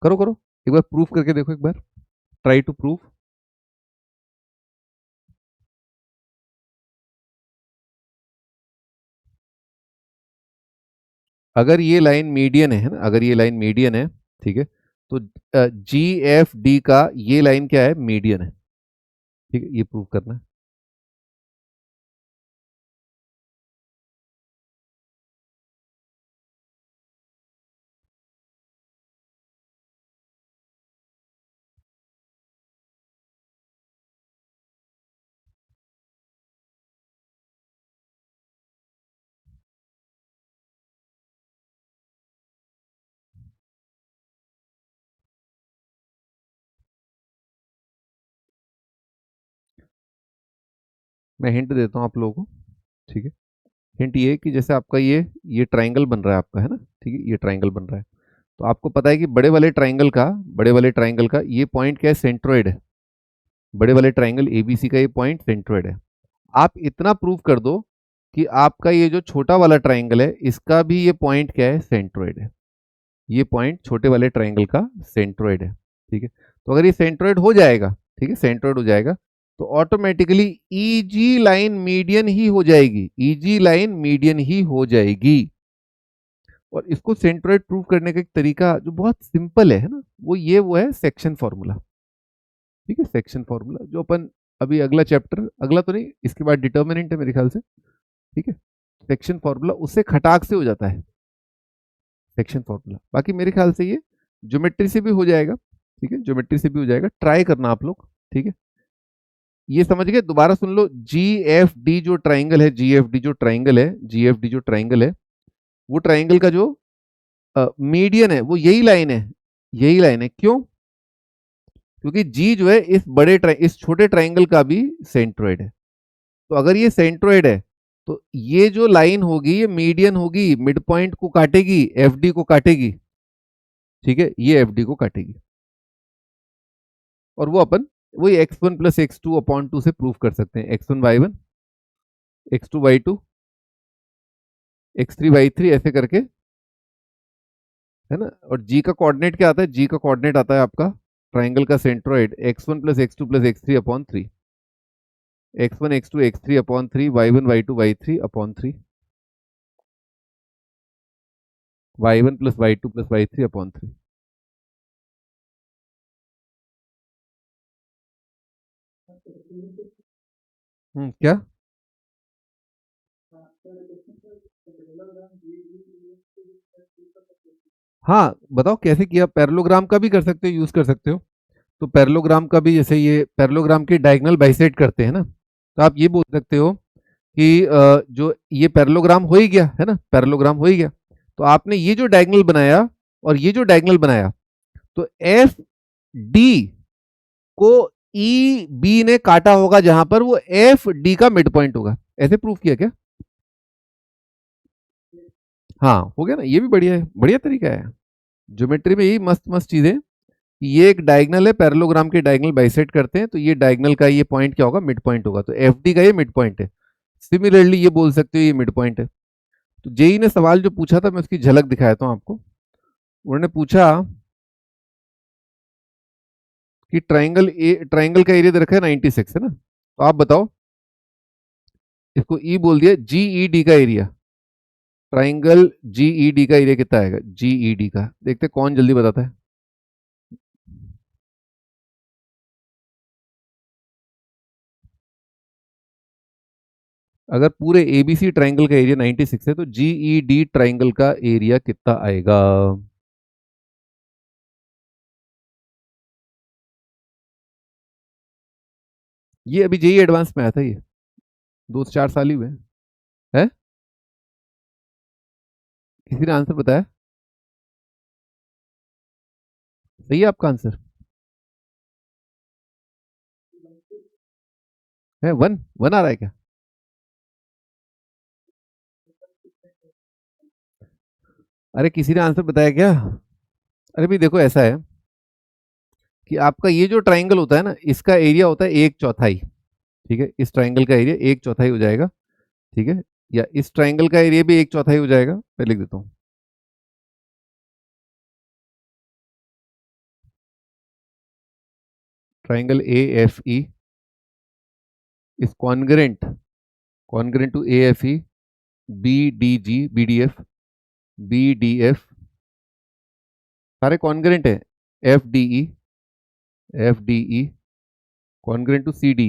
[SPEAKER 1] करो करो, एक बार प्रूफ करके देखो, एक बार ट्राई टू प्रूफ। अगर ये लाइन मीडियन है ना, अगर ये लाइन मीडियन है, ठीक है, तो जी एफ डी का ये लाइन क्या है, मीडियन है, ठीक है, ये प्रूव करना है। मैं हिंट देता हूँ आप लोगों को, ठीक है। हिंट ये कि जैसे आपका ये ट्राइंगल बन रहा है आपका, है ना, ठीक है, ये ट्राइंगल बन रहा है, तो आपको पता है कि बड़े वाले ट्राइंगल का ये पॉइंट क्या है, सेंट्रोइड है। बड़े वाले ट्राइंगल एबीसी का ये पॉइंट सेंट्रोइड है। आप इतना प्रूव कर दो कि आपका ये जो छोटा वाला ट्राइंगल है इसका भी ये पॉइंट क्या है, सेंट्रोइड है। ये पॉइंट छोटे वाले ट्राइंगल का सेंट्रोइड है, ठीक है। तो अगर ये सेंट्रोइड हो जाएगा, ठीक है, सेंट्रोइड हो जाएगा, तो ऑटोमेटिकली ईजी लाइन मीडियन ही हो जाएगी, ईजी लाइन मीडियन ही हो जाएगी। और इसको सेंट्रोइड प्रूव करने का एक तरीका जो बहुत सिंपल है ना, वो है सेक्शन फॉर्मूला, ठीक है, सेक्शन फॉर्मूला जो अपन अभी अगला चैप्टर, अगला तो नहीं, इसके बाद डिटर्मिनेंट है मेरे ख्याल से, ठीक है। सेक्शन फॉर्मूला उससे खटाक से हो जाता है सेक्शन फॉर्मूला। बाकी मेरे ख्याल से ये ज्योमेट्री से भी हो जाएगा, ठीक है, ज्योमेट्री से भी हो जाएगा, ट्राई करना आप लोग, ठीक है। ये समझ गए, दोबारा सुन लो, जी एफ डी जो ट्राइंगल है, जी एफ डी जो ट्राइंगल है, जी एफ डी जो ट्राइंगल है, वो ट्राइंगल का जो मीडियन है वो यही लाइन है, यही लाइन है। क्यों? क्योंकि जी जो है इस छोटे ट्राइंगल का भी सेंट्रोइड है। तो अगर ये सेंट्रोइड है तो ये जो लाइन होगी ये मीडियन होगी, मिड पॉइंट को काटेगी, एफडी को काटेगी, ठीक है, ये एफडी को काटेगी। और वो अपन वही x1 प्लस x2 अपॉन 2 से प्रूव कर सकते हैं, x1 y1, x2 y2, x3 y3 ऐसे करके, है ना। और g का कोऑर्डिनेट क्या आता है? g का कोऑर्डिनेट आता है आपका ट्राइंगल का centroid x1 plus x2 plus x3 upon 3, x1 x2 x3 upon 3, y1 y2 y3 upon 3, y1 plus y2 plus y3 upon 3। क्या? हाँ बताओ कैसे किया? पैरेललोग्राम का भी कर सकते हो, यूज कर सकते हो। तो पैरेललोग्राम का भी, जैसे ये पैरेललोग्राम के डायगोनल बाइसेक्ट करते हैं ना, तो आप ये बोल सकते हो कि जो ये पैरेललोग्राम हो ही गया है ना, पैरेललोग्राम हो ही गया, तो आपने ये जो डायगोनल बनाया और ये जो डायगोनल बनाया, तो एफ डी को ई बी ने काटा होगा जहां पर, वो एफ डी का मिड पॉइंट होगा। ऐसे प्रूफ किया क्या? हाँ हो गया ना, ये भी बढ़िया है, बढ़िया तरीका है। ज्योमेट्री में यही मस्त मस्त चीजें, ये एक डायगोनल है, पैरेललोग्राम के डायगोनल बाइसेक्ट करते हैं, तो ये डायगोनल का ये पॉइंट क्या होगा? मिड पॉइंट होगा, तो एफ डी का ये मिड पॉइंट है। सिमिलरली ये बोल सकते हो ये मिड पॉइंट है। तो जेई ने सवाल जो पूछा था मैं उसकी झलक दिखाता हूं आपको। उन्होंने पूछा कि ट्राइंगल का एरिया दे रखा है 96, है ना, तो आप बताओ, इसको ई बोल दिया, जीई डी का एरिया, ट्राइंगल जीई डी का एरिया कितना आएगा? जीई डी का देखते कौन जल्दी बताता है। अगर पूरे एबीसी ट्राइंगल का एरिया 96 है तो जीई डी ट्राइंगल का एरिया कितना आएगा? ये अभी जेई एडवांस में आया था, ये 2 से 4 साल ही हुए है। किसी ने आंसर बताया? सही है आपका आंसर? है वन, वन आ रहा है क्या? अरे किसी ने आंसर बताया क्या? अरे भाई देखो, ऐसा है कि आपका ये जो ट्राइंगल होता है ना, इसका एरिया होता है 1/4, ठीक है, इस ट्राइंगल का एरिया 1/4 हो जाएगा, ठीक है, या इस ट्राइंगल का एरिया भी 1/4 हो जाएगा। मैं लिख देता हूँ, triangle A F E is congruent to A F E, B D G, B D F, B D F, सारे कॉन्ग्रेंट है, F D E, F D E congruent to C D,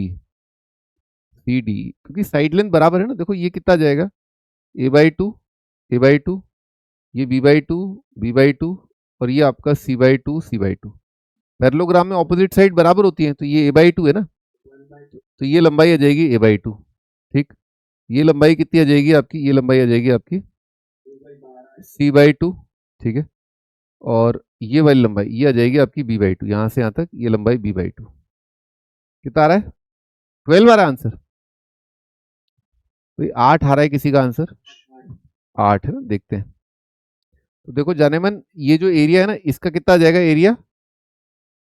[SPEAKER 1] C D, क्योंकि side length बराबर है ना। देखो ये कितना जाएगा, a/2, a/2, ये b/2, b/2, और ये आपका c/2, c/2। पैरेललोग्राम में ऑपोजिट साइड बराबर होती है, तो ये a/2 है ना, तो ये लंबाई आ जाएगी a/2, ठीक। ये लंबाई कितनी आ जाएगी आपकी? ये लंबाई आ जाएगी आपकी c/2, ठीक है। और ये वाली लंबाई ये आ जाएगी आपकी b/2, यहां से यहां तक ये लंबाई b/2। कितना आ रहा है? 12 आ रहा है आंसर? तो 8 आ रहा है किसी का आंसर? 8 है ना, देखते हैं। तो देखो जाने मन, ये जो एरिया है ना, इसका कितना आ जाएगा एरिया?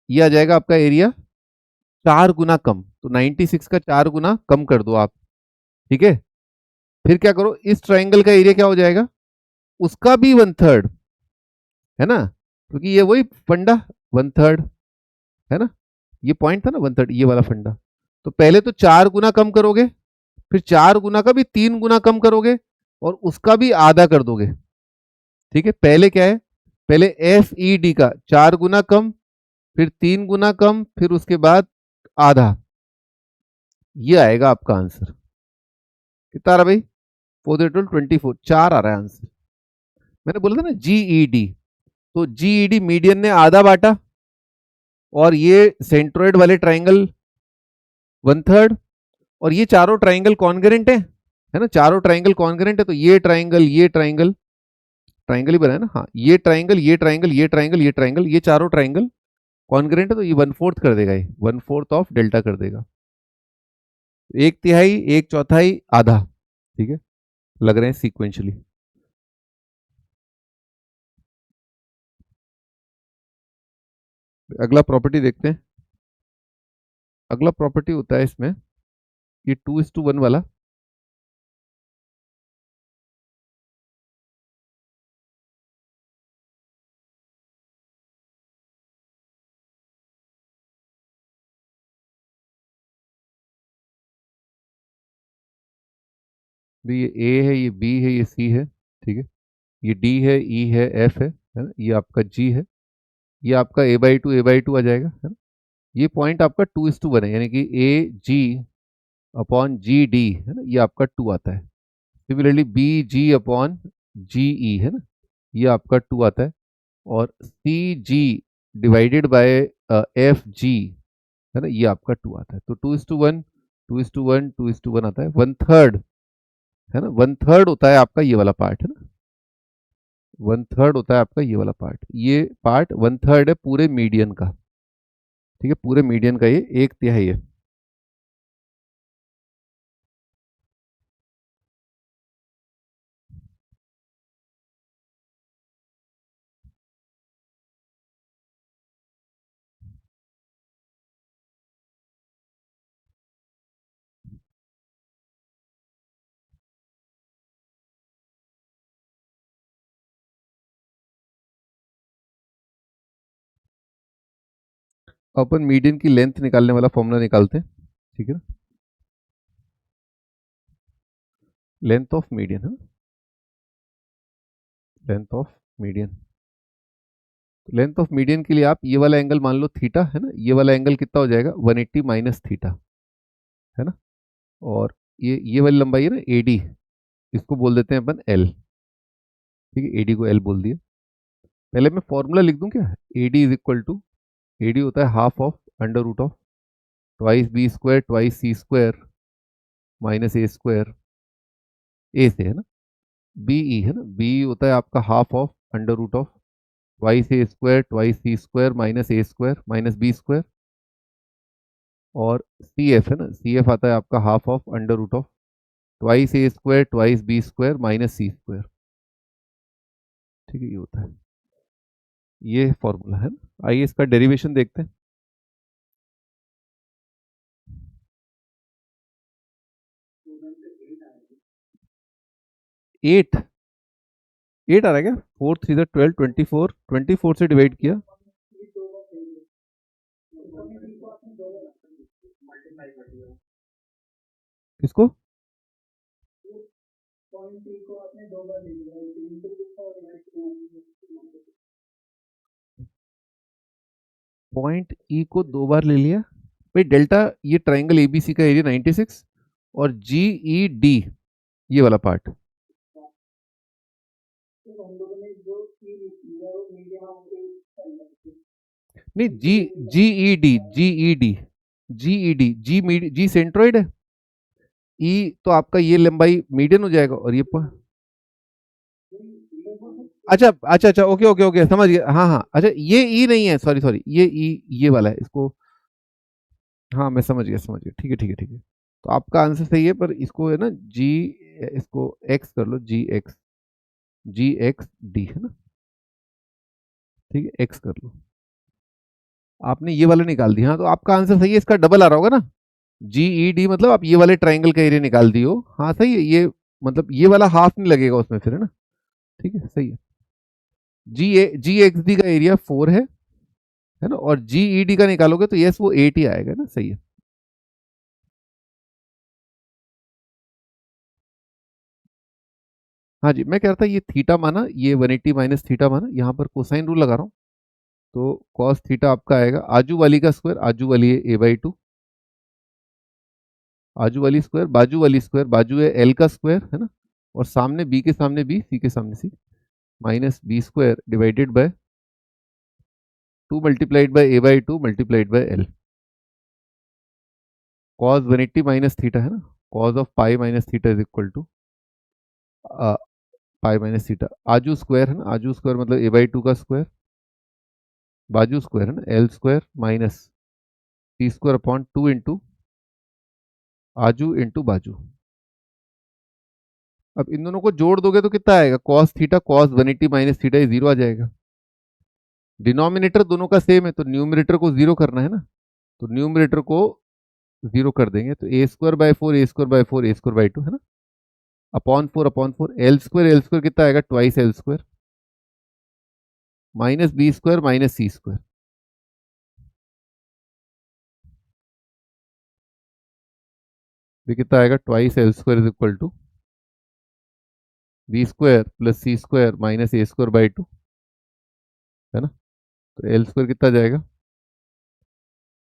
[SPEAKER 1] ये आ जाएगा आपका एरिया 4 गुना कम, तो 96 का 4 गुना कम कर दो आप, ठीक है। फिर क्या करो, इस ट्राइंगल का एरिया क्या हो जाएगा? उसका भी 1/3, है ना, क्योंकि ये वही फंडा 1/3, है ना, ये पॉइंट था ना 1/3, ये वाला फंडा। तो पहले तो 4 गुना कम करोगे, फिर 4 गुना का भी 3 गुना कम करोगे, और उसका भी आधा कर दोगे, ठीक है। पहले क्या है? पहले एफ ई डी का 4 गुना कम, फिर 3 गुना कम, फिर उसके बाद आधा, ये आएगा आपका आंसर। कितना आ रहा भाई? 4 4 आ रहा है आंसर। मैंने बोला था ना जीईडी, तो जीईडी मीडियन ने आधा बांटा, और ये सेंट्रोइड वाले ट्राइंगल 1/3, और ये चारों ट्राइंगल कॉन्करेंट है ना, चारों ट्राइंगल कॉन्करेंट है, तो ये ट्राइंगल, ये ट्राइंगल, ट्राइंगल ही बना है ना, हाँ, ये ट्राइंगल, ये ट्राइंगल, ये ट्राइंगल, ये ट्राइंगल, ये चारों ट्राइंगल कॉन्करेंट है, तो ये 1/4 कर देगा, ये 1/4 ऑफ डेल्टा कर देगा। एक तिहाई, एक चौथाई, आधा। ठीक है, लग रहे हैं सीक्वेंशियली। अगला प्रॉपर्टी देखते हैं। अगला प्रॉपर्टी होता है इसमें ये 2:1 वाला। भी ये ए है, ये बी है, ये सी है। ठीक है, ये डी है, ई है, एफ है ना, ये आपका जी है, ये आपका a/2 आ जाएगा, है ना। ये पॉइंट आपका 2:1 है, यानी कि ए जी अपॉन जी डी, है ना, ये आपका 2 आता है। सिमिलरली बी जी अपॉन जी ई, है ना, ये आपका 2 आता है। और सी जी डिवाइडेड बाय एफ जी, है ना, ये आपका 2 आता है। तो 2:1, 2:1, 2:1 आता है। 1/3, है ना, 1/3 होता है आपका ये वाला पार्ट, है ना, 1/3 होता है आपका ये वाला पार्ट। ये पार्ट 1/3 है पूरे मीडियन का। ठीक है, पूरे मीडियन का ये एक तिहाई है। अपन मीडियन की लेंथ निकालने वाला फॉर्मूला निकालते हैं। ठीक है, लेंथ ऑफ मीडियन, है, length of median. Length of median के लिए आप ये वाला एंगल मान लो थीटा, है ना, ये वाला एंगल कितना हो जाएगा? 180 माइनस थीटा, है ना। और ये वाली लंबाई है ना एडी, इसको बोल देते हैं अपन एल। ठीक है, एडी को एल बोल दिया। पहले मैं फॉर्मूला लिख दूं क्या? AD is equal to, AD होता है half of under root of twice B square twice C square minus A square, A से, है ना। बी ई, है ना, बी होता है आपका half of under root of twice A square twice C square minus A square minus B square. और C F, है ना, सी एफ आता है आपका half of under root of twice A square twice B square minus C square. ठीक है, ये होता है, ये फॉर्मूला है ना। आइए इसका डेरिवेशन देखते हैं। 8, 8 आ रहा है क्या? 4 3 12 24, 24 से डिवाइड किया। किसको? पॉइंट ई को 2 बार ले लिया भाई। डेल्टा, ये ट्राइंगल एबीसी का एरिया 96, और जी ई डी ये वाला पार्ट। नहीं, जी जीईडी जीईडी जी सेंट्रोइड है। ई तो आपका ये लंबाई मीडियन हो जाएगा, और ये अच्छा अच्छा अच्छा, ओके ओके ओके, समझ गया, हाँ हाँ, अच्छा ये ई नहीं है, सॉरी सॉरी, ये ई ये वाला है इसको। हाँ मैं समझ गया समझ गया, ठीक है ठीक है ठीक है। तो आपका आंसर सही है, पर इसको है ना जी, इसको एक्स कर लो, जी एक्स डी, है ना। ठीक है, एक्स कर लो। आपने ये वाला निकाल दिया, हाँ, तो आपका आंसर सही है, इसका डबल आ रहा होगा ना। जी ई डी मतलब आप ये वाले ट्राइंगल का एरिया निकाल दियो, हाँ सही है ये, मतलब ये वाला हाफ नहीं लगेगा उसमें फिर, है ना। ठीक है, सही है। जी एक्स डी का एरिया 4 है ना, और जी ई डी का निकालोगे तो यस वो 8 ही आएगा ना, सही है। हाँ जी, मैं कह रहा था ये थीटा माना, ये 180 माइनस थीटा माना, यहाँ पर कोसाइन रूल लगा रहा हूँ, तो कॉस थीटा आपका आएगा आजू वाली का स्क्वायर, आजू वाली है a/2, आजू वाली स्क्वायर, बाजू वाली स्क्वायर, बाजू है एल का स्क्वायर है ना, और सामने बी के सामने बी, सी के सामने C, minus B square divided by 2 multiplied by A by 2 multiplied by L. Cos 180 minus theta है ना, cos of pi minus theta is equal to pi minus theta. आजू स्क्वायर है ना, आजू स्क्वायर मतलब ए by 2 का स्क्वायर, बाजू square है ना, L square minus T square upon 2 into आजू इंटू बाजू। अब इन दोनों को जोड़ दोगे तो कितना आएगा, cos theta cos 180 minus theta, ये जीरो आ जाएगा। डिनोमिनेटर दोनों का सेम है तो न्यूमरेटर को जीरो करना है ना, तो न्यूमरेटर को जीरो कर देंगे, तो A square by 4 A square by 4 A square by 2 है ना, अपॉन 4 एल स्क्वायर कितना आएगा, twice L square minus B square minus C square. ये कितना आएगा, twice L square is equal to B square plus C square minus A square by 2 है ना, तो एल स्क्वायर कितना जाएगा,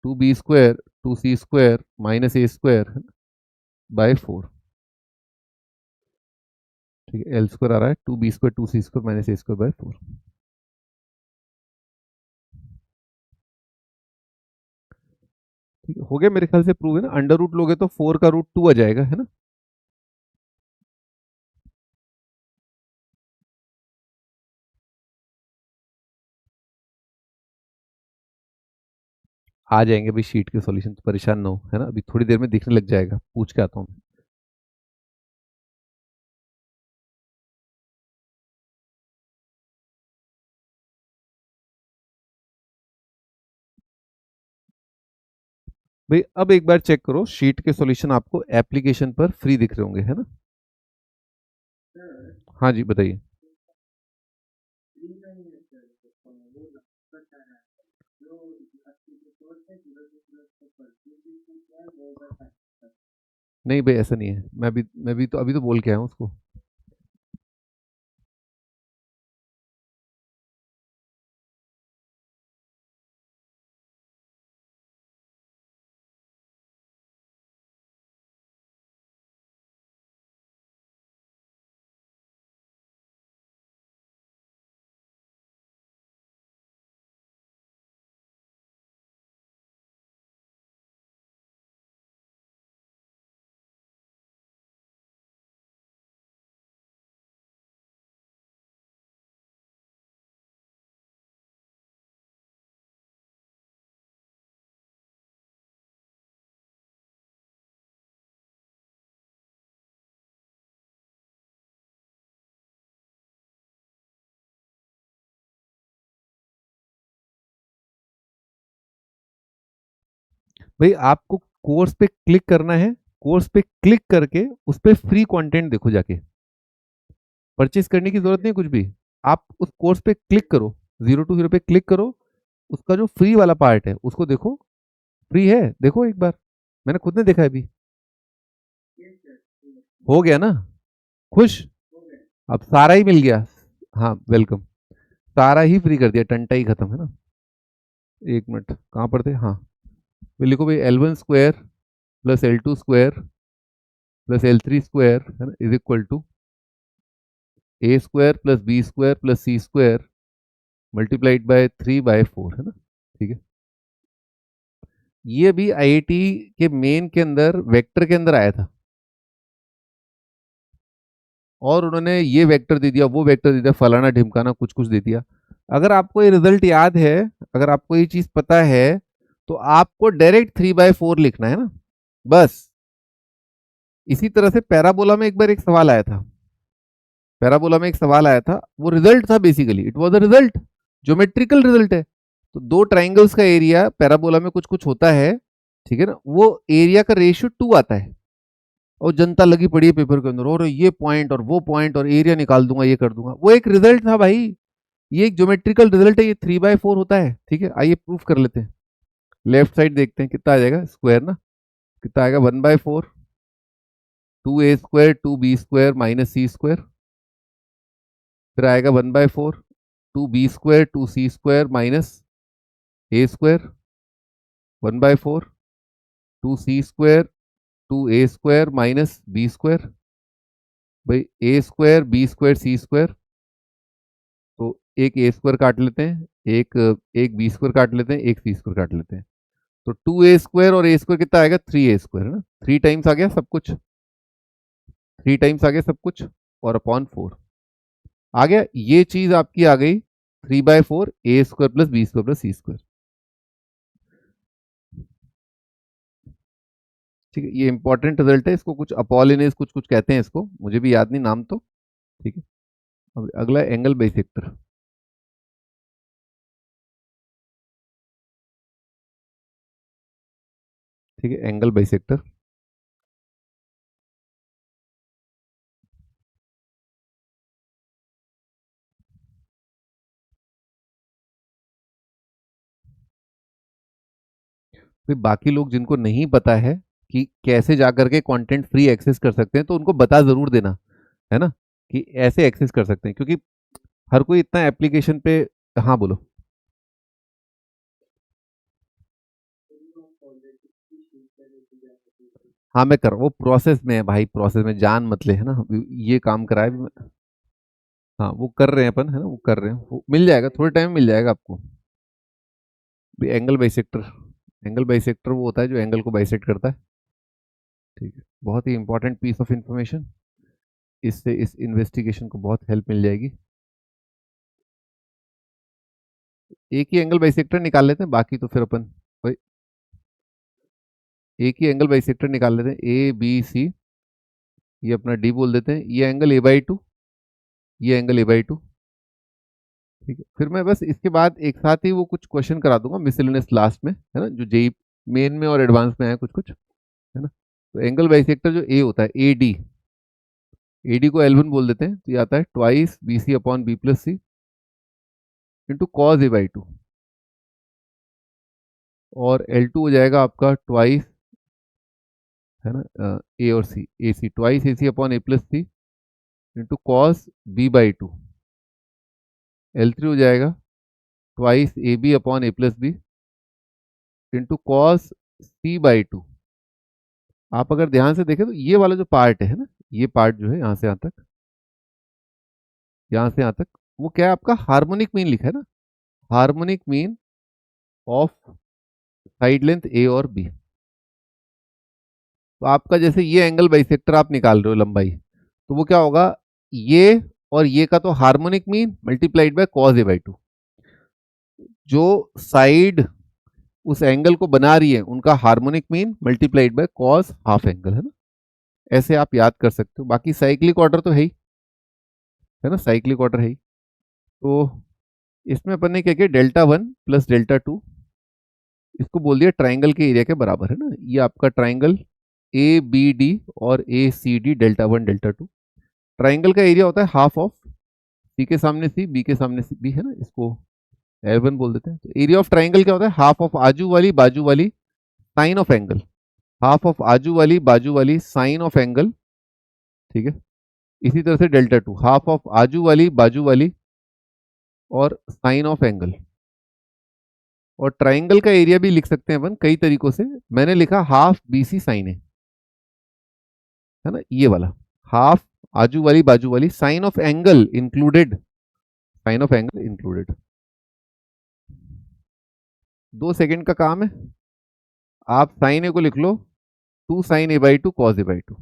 [SPEAKER 1] 2b² 2c² minus A square by 4। ठीक है, एल स्क्वायर आ रहा है 2b² 2c² minus A square by 4। ठीक है, हो गया मेरे ख्याल से प्रूव है ना। अंडर रूट लोगे तो 4 का रूट 2 आ जाएगा है ना। आ जाएंगे भाई शीट के सॉल्यूशन, तो परेशान ना हो है ना, अभी थोड़ी देर में दिखने लग जाएगा, पूछ के आता हूँ। भाई अब एक बार चेक करो, शीट के सॉल्यूशन आपको एप्लीकेशन पर फ्री दिख रहे होंगे है ना। हाँ जी बताइए। नहीं भाई ऐसा नहीं है, मैं भी तो अभी तो बोल के आया हूँ उसको। भाई आपको कोर्स पे क्लिक करना है, कोर्स पे क्लिक करके उस पर फ्री कंटेंट देखो जाके, परचेज करने की जरूरत नहीं कुछ भी। आप उस कोर्स पे क्लिक करो, 0 to 0 पे क्लिक करो, उसका जो फ्री वाला पार्ट है उसको देखो, फ्री है, देखो एक बार, मैंने खुद ने देखा है अभी। हो गया ना, खुश, अब सारा ही मिल गया। हाँ वेलकम, सारा ही फ्री कर दिया, टंटा ही खत्म है ना। एक मिनट कहाँ पर थे, हाँ लिखो भाई L1² plus L2² plus L3² है ना is equal to A² plus B² plus C² multiplied by 3/4 है ना। ठीक है, ये भी आईआईटी के मेन के अंदर वेक्टर के अंदर आया था, और उन्होंने ये वेक्टर दे दिया, वो वेक्टर दे दिया, फलाना ढिमकाना कुछ कुछ दे दिया। अगर आपको ये रिजल्ट याद है, अगर आपको ये चीज पता है, तो आपको डायरेक्ट 3/4 लिखना है ना, बस। इसी तरह से पैराबोला में एक बार एक सवाल आया था, पैराबोला में एक सवाल आया था, वो रिजल्ट था, basically it was a result, geometrical result है। तो दो ट्राइंगल्स का एरिया पैराबोला में कुछ कुछ होता है, ठीक है ना, वो एरिया का रेशियो 2 आता है, और जनता लगी पड़ी है पेपर के अंदर, और ये पॉइंट और वो पॉइंट और एरिया निकाल दूंगा, ये कर दूंगा, वो एक रिजल्ट था भाई, ये एक ज्योमेट्रिकल रिजल्ट है, ये 3/4 होता है। ठीक है, आइए प्रूफ कर लेते हैं। लेफ्ट साइड देखते हैं कितना आ जाएगा, स्क्वायर ना, कितना आएगा 1/4 2a² 2b² माइनस c², फिर आएगा 1/4 2b² 2c² minus a² 1/4 2c² 2a² minus b²। भाई a² b² c², तो एक a² काट लेते हैं, एक एक b² काट लेते हैं, एक c² काट लेते हैं। तो 2a² और a² कितना आएगा, 3a² है ना, 3 टाइम्स आ गया सब कुछ, 3 टाइम्स आ गया सब कुछ, और अपॉन 4 आ गया। ये चीज आपकी आ गई 3/4 a² plus b² plus c²। ठीक है, ये इंपॉर्टेंट रिजल्ट है, इसको कुछ अपोलिनेस कुछ कुछ कहते हैं इसको, मुझे भी याद नहीं नाम तो। ठीक है, अब अगला एंगल बाइसेक्टर। ठीक है, एंगल बाइसेक्टर। फिर बाकी लोग जिनको नहीं पता है कि कैसे जाकर के कंटेंट फ्री एक्सेस कर सकते हैं, तो उनको बता जरूर देना, है ना, कि ऐसे एक्सेस कर सकते हैं, क्योंकि हर कोई इतना एप्लीकेशन पे। हाँ बोलो। हाँ मैं कर, वो प्रोसेस में है भाई, प्रोसेस में, जान मत ले, है ना, ये काम करा है हाँ वो कर रहे हैं अपन, है ना, वो कर रहे हैं, वो मिल जाएगा, थोड़े टाइम में मिल जाएगा आपको। एंगल बाइसेक्टर, एंगल बाइसेक्टर वो होता है जो एंगल को बाइसेक्ट करता है। ठीक है, बहुत ही इंपॉर्टेंट पीस ऑफ इंफॉर्मेशन, इससे इस इन्वेस्टिगेशन को बहुत हेल्प मिल जाएगी। एक ही एंगल बाइसेक्टर निकाल लेते हैं, बाकी तो फिर अपन वही, एक ही एंगल बाइसेक्टर निकाल लेते हैं, ए बी सी, ये अपना डी बोल देते हैं, ये एंगल a/2, ये एंगल a/2। ठीक है, फिर मैं बस इसके बाद एक साथ ही वो कुछ क्वेश्चन करा दूंगा मिसलेनियस लास्ट में, है ना, जो जेई मेन में और एडवांस में है कुछ कुछ, है ना। तो एंगल बाइसेक्टर जो ए होता है, ए डी, ए डी को L1 बोल देते हैं, तो ये आता है twice B C upon B plus C into cos a/2, और L2 हो जाएगा आपका ट्वाइस, है ना, ए और C, A C twice A C upon A plus C into cos b/2। L3 हो जाएगा twice A B upon A plus B into cos c/2। आप अगर ध्यान से देखें तो ये वाला जो पार्ट है ना, ये पार्ट जो है यहाँ से यहाँ तक, यहाँ से यहाँ तक, वो क्या है, आपका हार्मोनिक मीन लिखा है ना, harmonic mean of side length A और बी। तो आपका जैसे ये एंगल बाइसेक्टर आप निकाल रहे हो लंबाई, तो वो क्या होगा, ये और ये का तो harmonic mean multiplied by cos a/2। जो साइड उस एंगल को बना रही है उनका harmonic mean multiplied by cos half angle, है ना। ऐसे आप याद कर सकते हो, बाकी साइक्लिक ऑर्डर तो है ना, साइक्लिक ऑर्डर है ही। तो इसमें अपन ने क्या किया, Δ1 प्लस Δ2, इसको बोल दिया ट्राइंगल के एरिया के बराबर, है ना, ये आपका ट्राइंगल ए बी डी और ए सी डी, Δ1 Δ2। ट्राइंगल का एरिया होता है हाफ ऑफ सी के सामने सी, बी के सामने सी बी, है ना, इसको L1 बोल देते हैं। तो एरिया ऑफ ट्राइंगल क्या होता है, हाफ ऑफ आजू वाली बाजू वाली sine of angle, half of आजू वाली बाजू वाली साइन ऑफ एंगल। ठीक है, इसी तरह से Δ2 हाफ ऑफ आजू वाली बाजू वाली और साइन ऑफ एंगल। और ट्राइंगल का एरिया भी लिख सकते हैं अपन कई तरीकों से, मैंने लिखा हाफ बी सी साइन है ना, ये वाला हाफ आजू वाली बाजू वाली sine of angle included, sine of angle included. 2 second का काम है, आप साइन ए को लिख लो 2 sin a/2 cos a/2,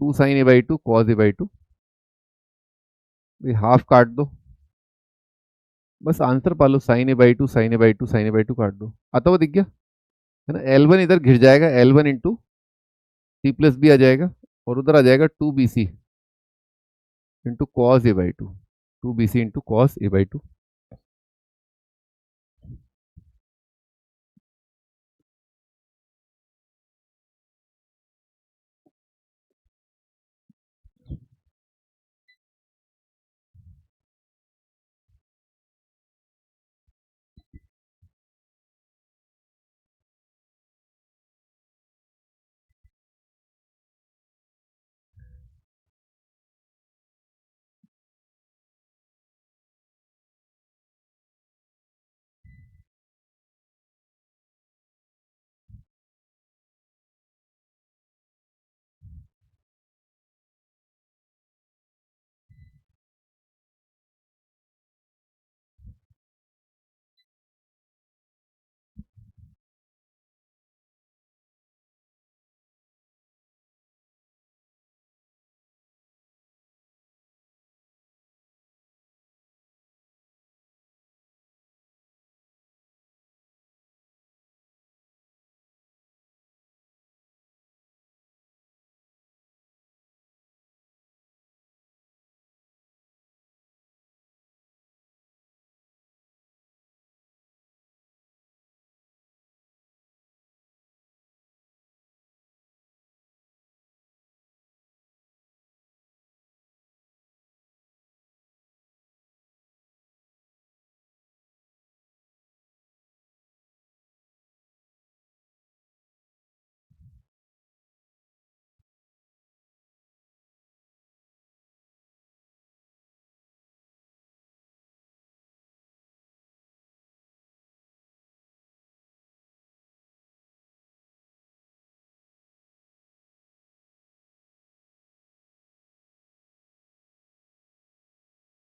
[SPEAKER 1] 2 sin a/2 cos a/2, half काट दो, बस आंसर पालो, sin a/2 sin a/2 sin a/2 काट दो, आता हुआ दिख गया, है ना। L1 इधर घिर जाएगा, L1 into C plus B आ जाएगा, और उधर आ जाएगा 2bc into cos a/2, 2bc into cos a/2।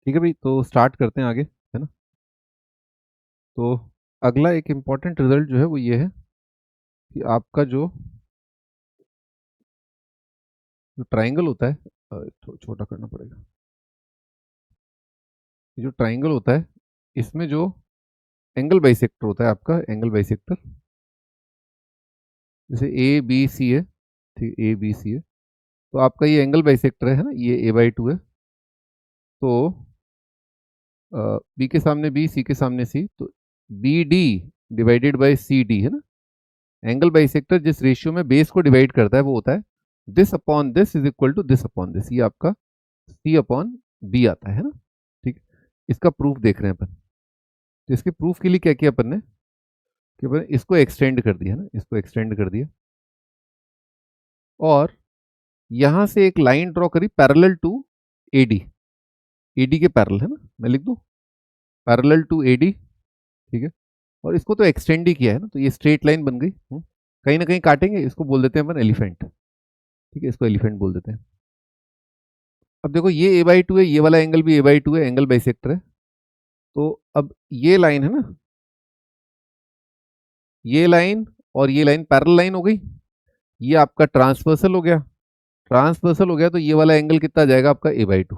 [SPEAKER 1] ठीक है भाई, तो स्टार्ट करते हैं आगे, है ना। तो अगला एक इम्पॉर्टेंट रिजल्ट जो है वो ये है कि आपका जो ट्राइंगल होता है, छोटा करना पड़ेगा। ये जो ट्राइंगल होता है, इसमें जो एंगल बाइसेक्टर होता है आपका, एंगल बाइसेक्टर, जैसे ए बी सी है, ठीक, ए बी सी है, तो आपका ये एंगल बाइसेक्टर है ना, ये a/2 है। तो बी के सामने बी, सी के सामने सी, तो B D divided by C D है ना। एंगल बाइसेक्टर जिस रेशियो में बेस को डिवाइड करता है वो होता है this upon this is equal to this upon this, ये आपका सी अपॉन बी आता है ना। ठीक, इसका प्रूफ देख रहे हैं अपन। तो इसके प्रूफ के लिए क्या किया अपन ने कि अपन इसको एक्सटेंड कर दिया ना, इसको एक्सटेंड कर दिया, और यहां से एक लाइन ड्रॉ करी पैरेलल टू एडी, एडी के पैरेलल है ना, मैं लिख दूं पैरेलल टू एडी, ठीक है। और इसको तो एक्सटेंड ही किया है ना, तो ये स्ट्रेट लाइन बन गई। कहीं ना कहीं काटेंगे, इसको बोल देते हैं अपन एलिफेंट, ठीक है, इसको एलिफेंट बोल देते हैं। अब देखो ये a/2 है, ये वाला एंगल भी a/2 है, एंगल बाइसेक्टर है। तो अब ये लाइन है ना, ये लाइन और ये लाइन पैरेलल लाइन हो गई, ये आपका ट्रांसवर्सल हो गया। ट्रांसवर्सल हो गया तो ये वाला एंगल कितना जाएगा आपका a/2,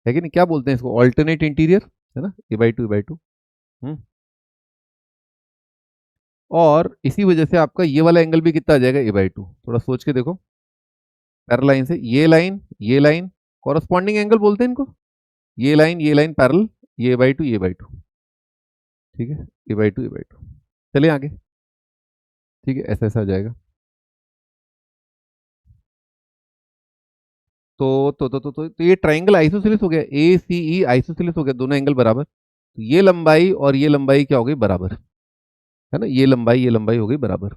[SPEAKER 1] है कि नहीं, क्या बोलते हैं इसको, ऑल्टरनेट इंटीरियर, है ना, a/2 हम्म। और इसी वजह से आपका ये वाला एंगल भी कितना आ जाएगा a/2, थोड़ा सोच के देखो। पैरेलल लाइन से ये लाइन कॉरस्पॉन्डिंग एंगल बोलते हैं इनको, ये लाइन पैरेलल, ये a/2 ठीक है, a/2 चलिए आगे, ठीक है, ऐसा ऐसा आ जाएगा। तो ये ट्राइंगल आइसोसेलेस हो गया, ए सी ई आइसोसेलेस हो गया, दोनों एंगल बराबर। तो ये लंबाई और ये लंबाई क्या हो गई, बराबर, है ना, ये लंबाई हो गई बराबर।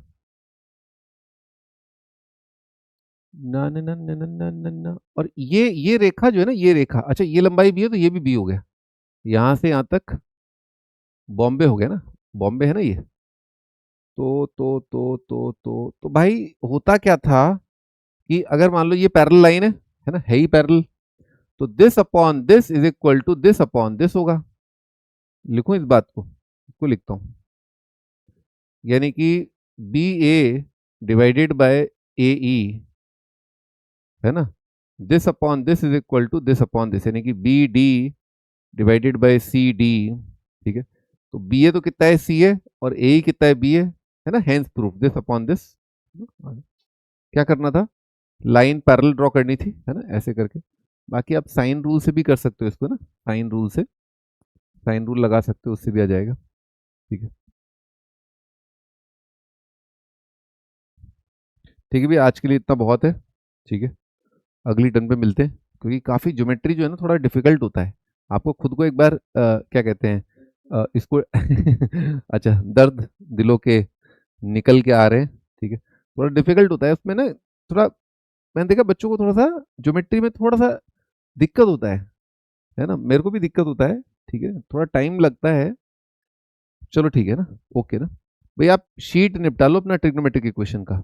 [SPEAKER 1] ना ना ना ना ना ना ना ना। और ये रेखा जो है ना, ये रेखा, अच्छा ये लंबाई भी है तो ये भी हो गया, यहां से यहां तक बॉम्बे हो गया ना, बॉम्बे है ना ये। तो भाई होता क्या था कि अगर मान लो ये पैरेलल लाइन है ना, है ही पैरेलल, तो this upon this is equal to this upon this होगा। लिखूं इस बात को, इसको लिखता हूं, यानी कि B A divided by A E, है ना, this upon this is equal to this upon this, यानी कि B D divided by C D, ठीक है। तो बी ए तो कितना है, सी ए, और ए ही कितना है, बी ए, है ना, hence proof this upon this. क्या करना था, लाइन पैरेलल ड्रॉ करनी थी, है ना, ऐसे करके। बाकी आप साइन रूल से भी कर सकते हो इसको ना, साइन रूल से, साइन रूल लगा सकते हो, उससे भी आ जाएगा, ठीक है। ठीक है भी, आज के लिए इतना बहुत है, ठीक है। अगली टर्न पे मिलते हैं, क्योंकि काफ़ी ज्योमेट्री जो है ना थोड़ा डिफिकल्ट होता है। आपको खुद को एक बार क्या कहते हैं, इसको अच्छा, दर्द दिलों के निकल के आ रहे हैं, ठीक है, थोड़ा डिफिकल्ट होता है उसमें ना, थोड़ा मैंने देखा बच्चों को थोड़ा सा ज्योमेट्री में थोड़ा सा दिक्कत होता है ना, मेरे को भी दिक्कत होता है, ठीक है, थोड़ा टाइम लगता है। चलो ठीक है ना, ओके ना भाई, आप शीट निपटा लो अपना ट्रिग्नोमेट्रिक इक्वेशन का।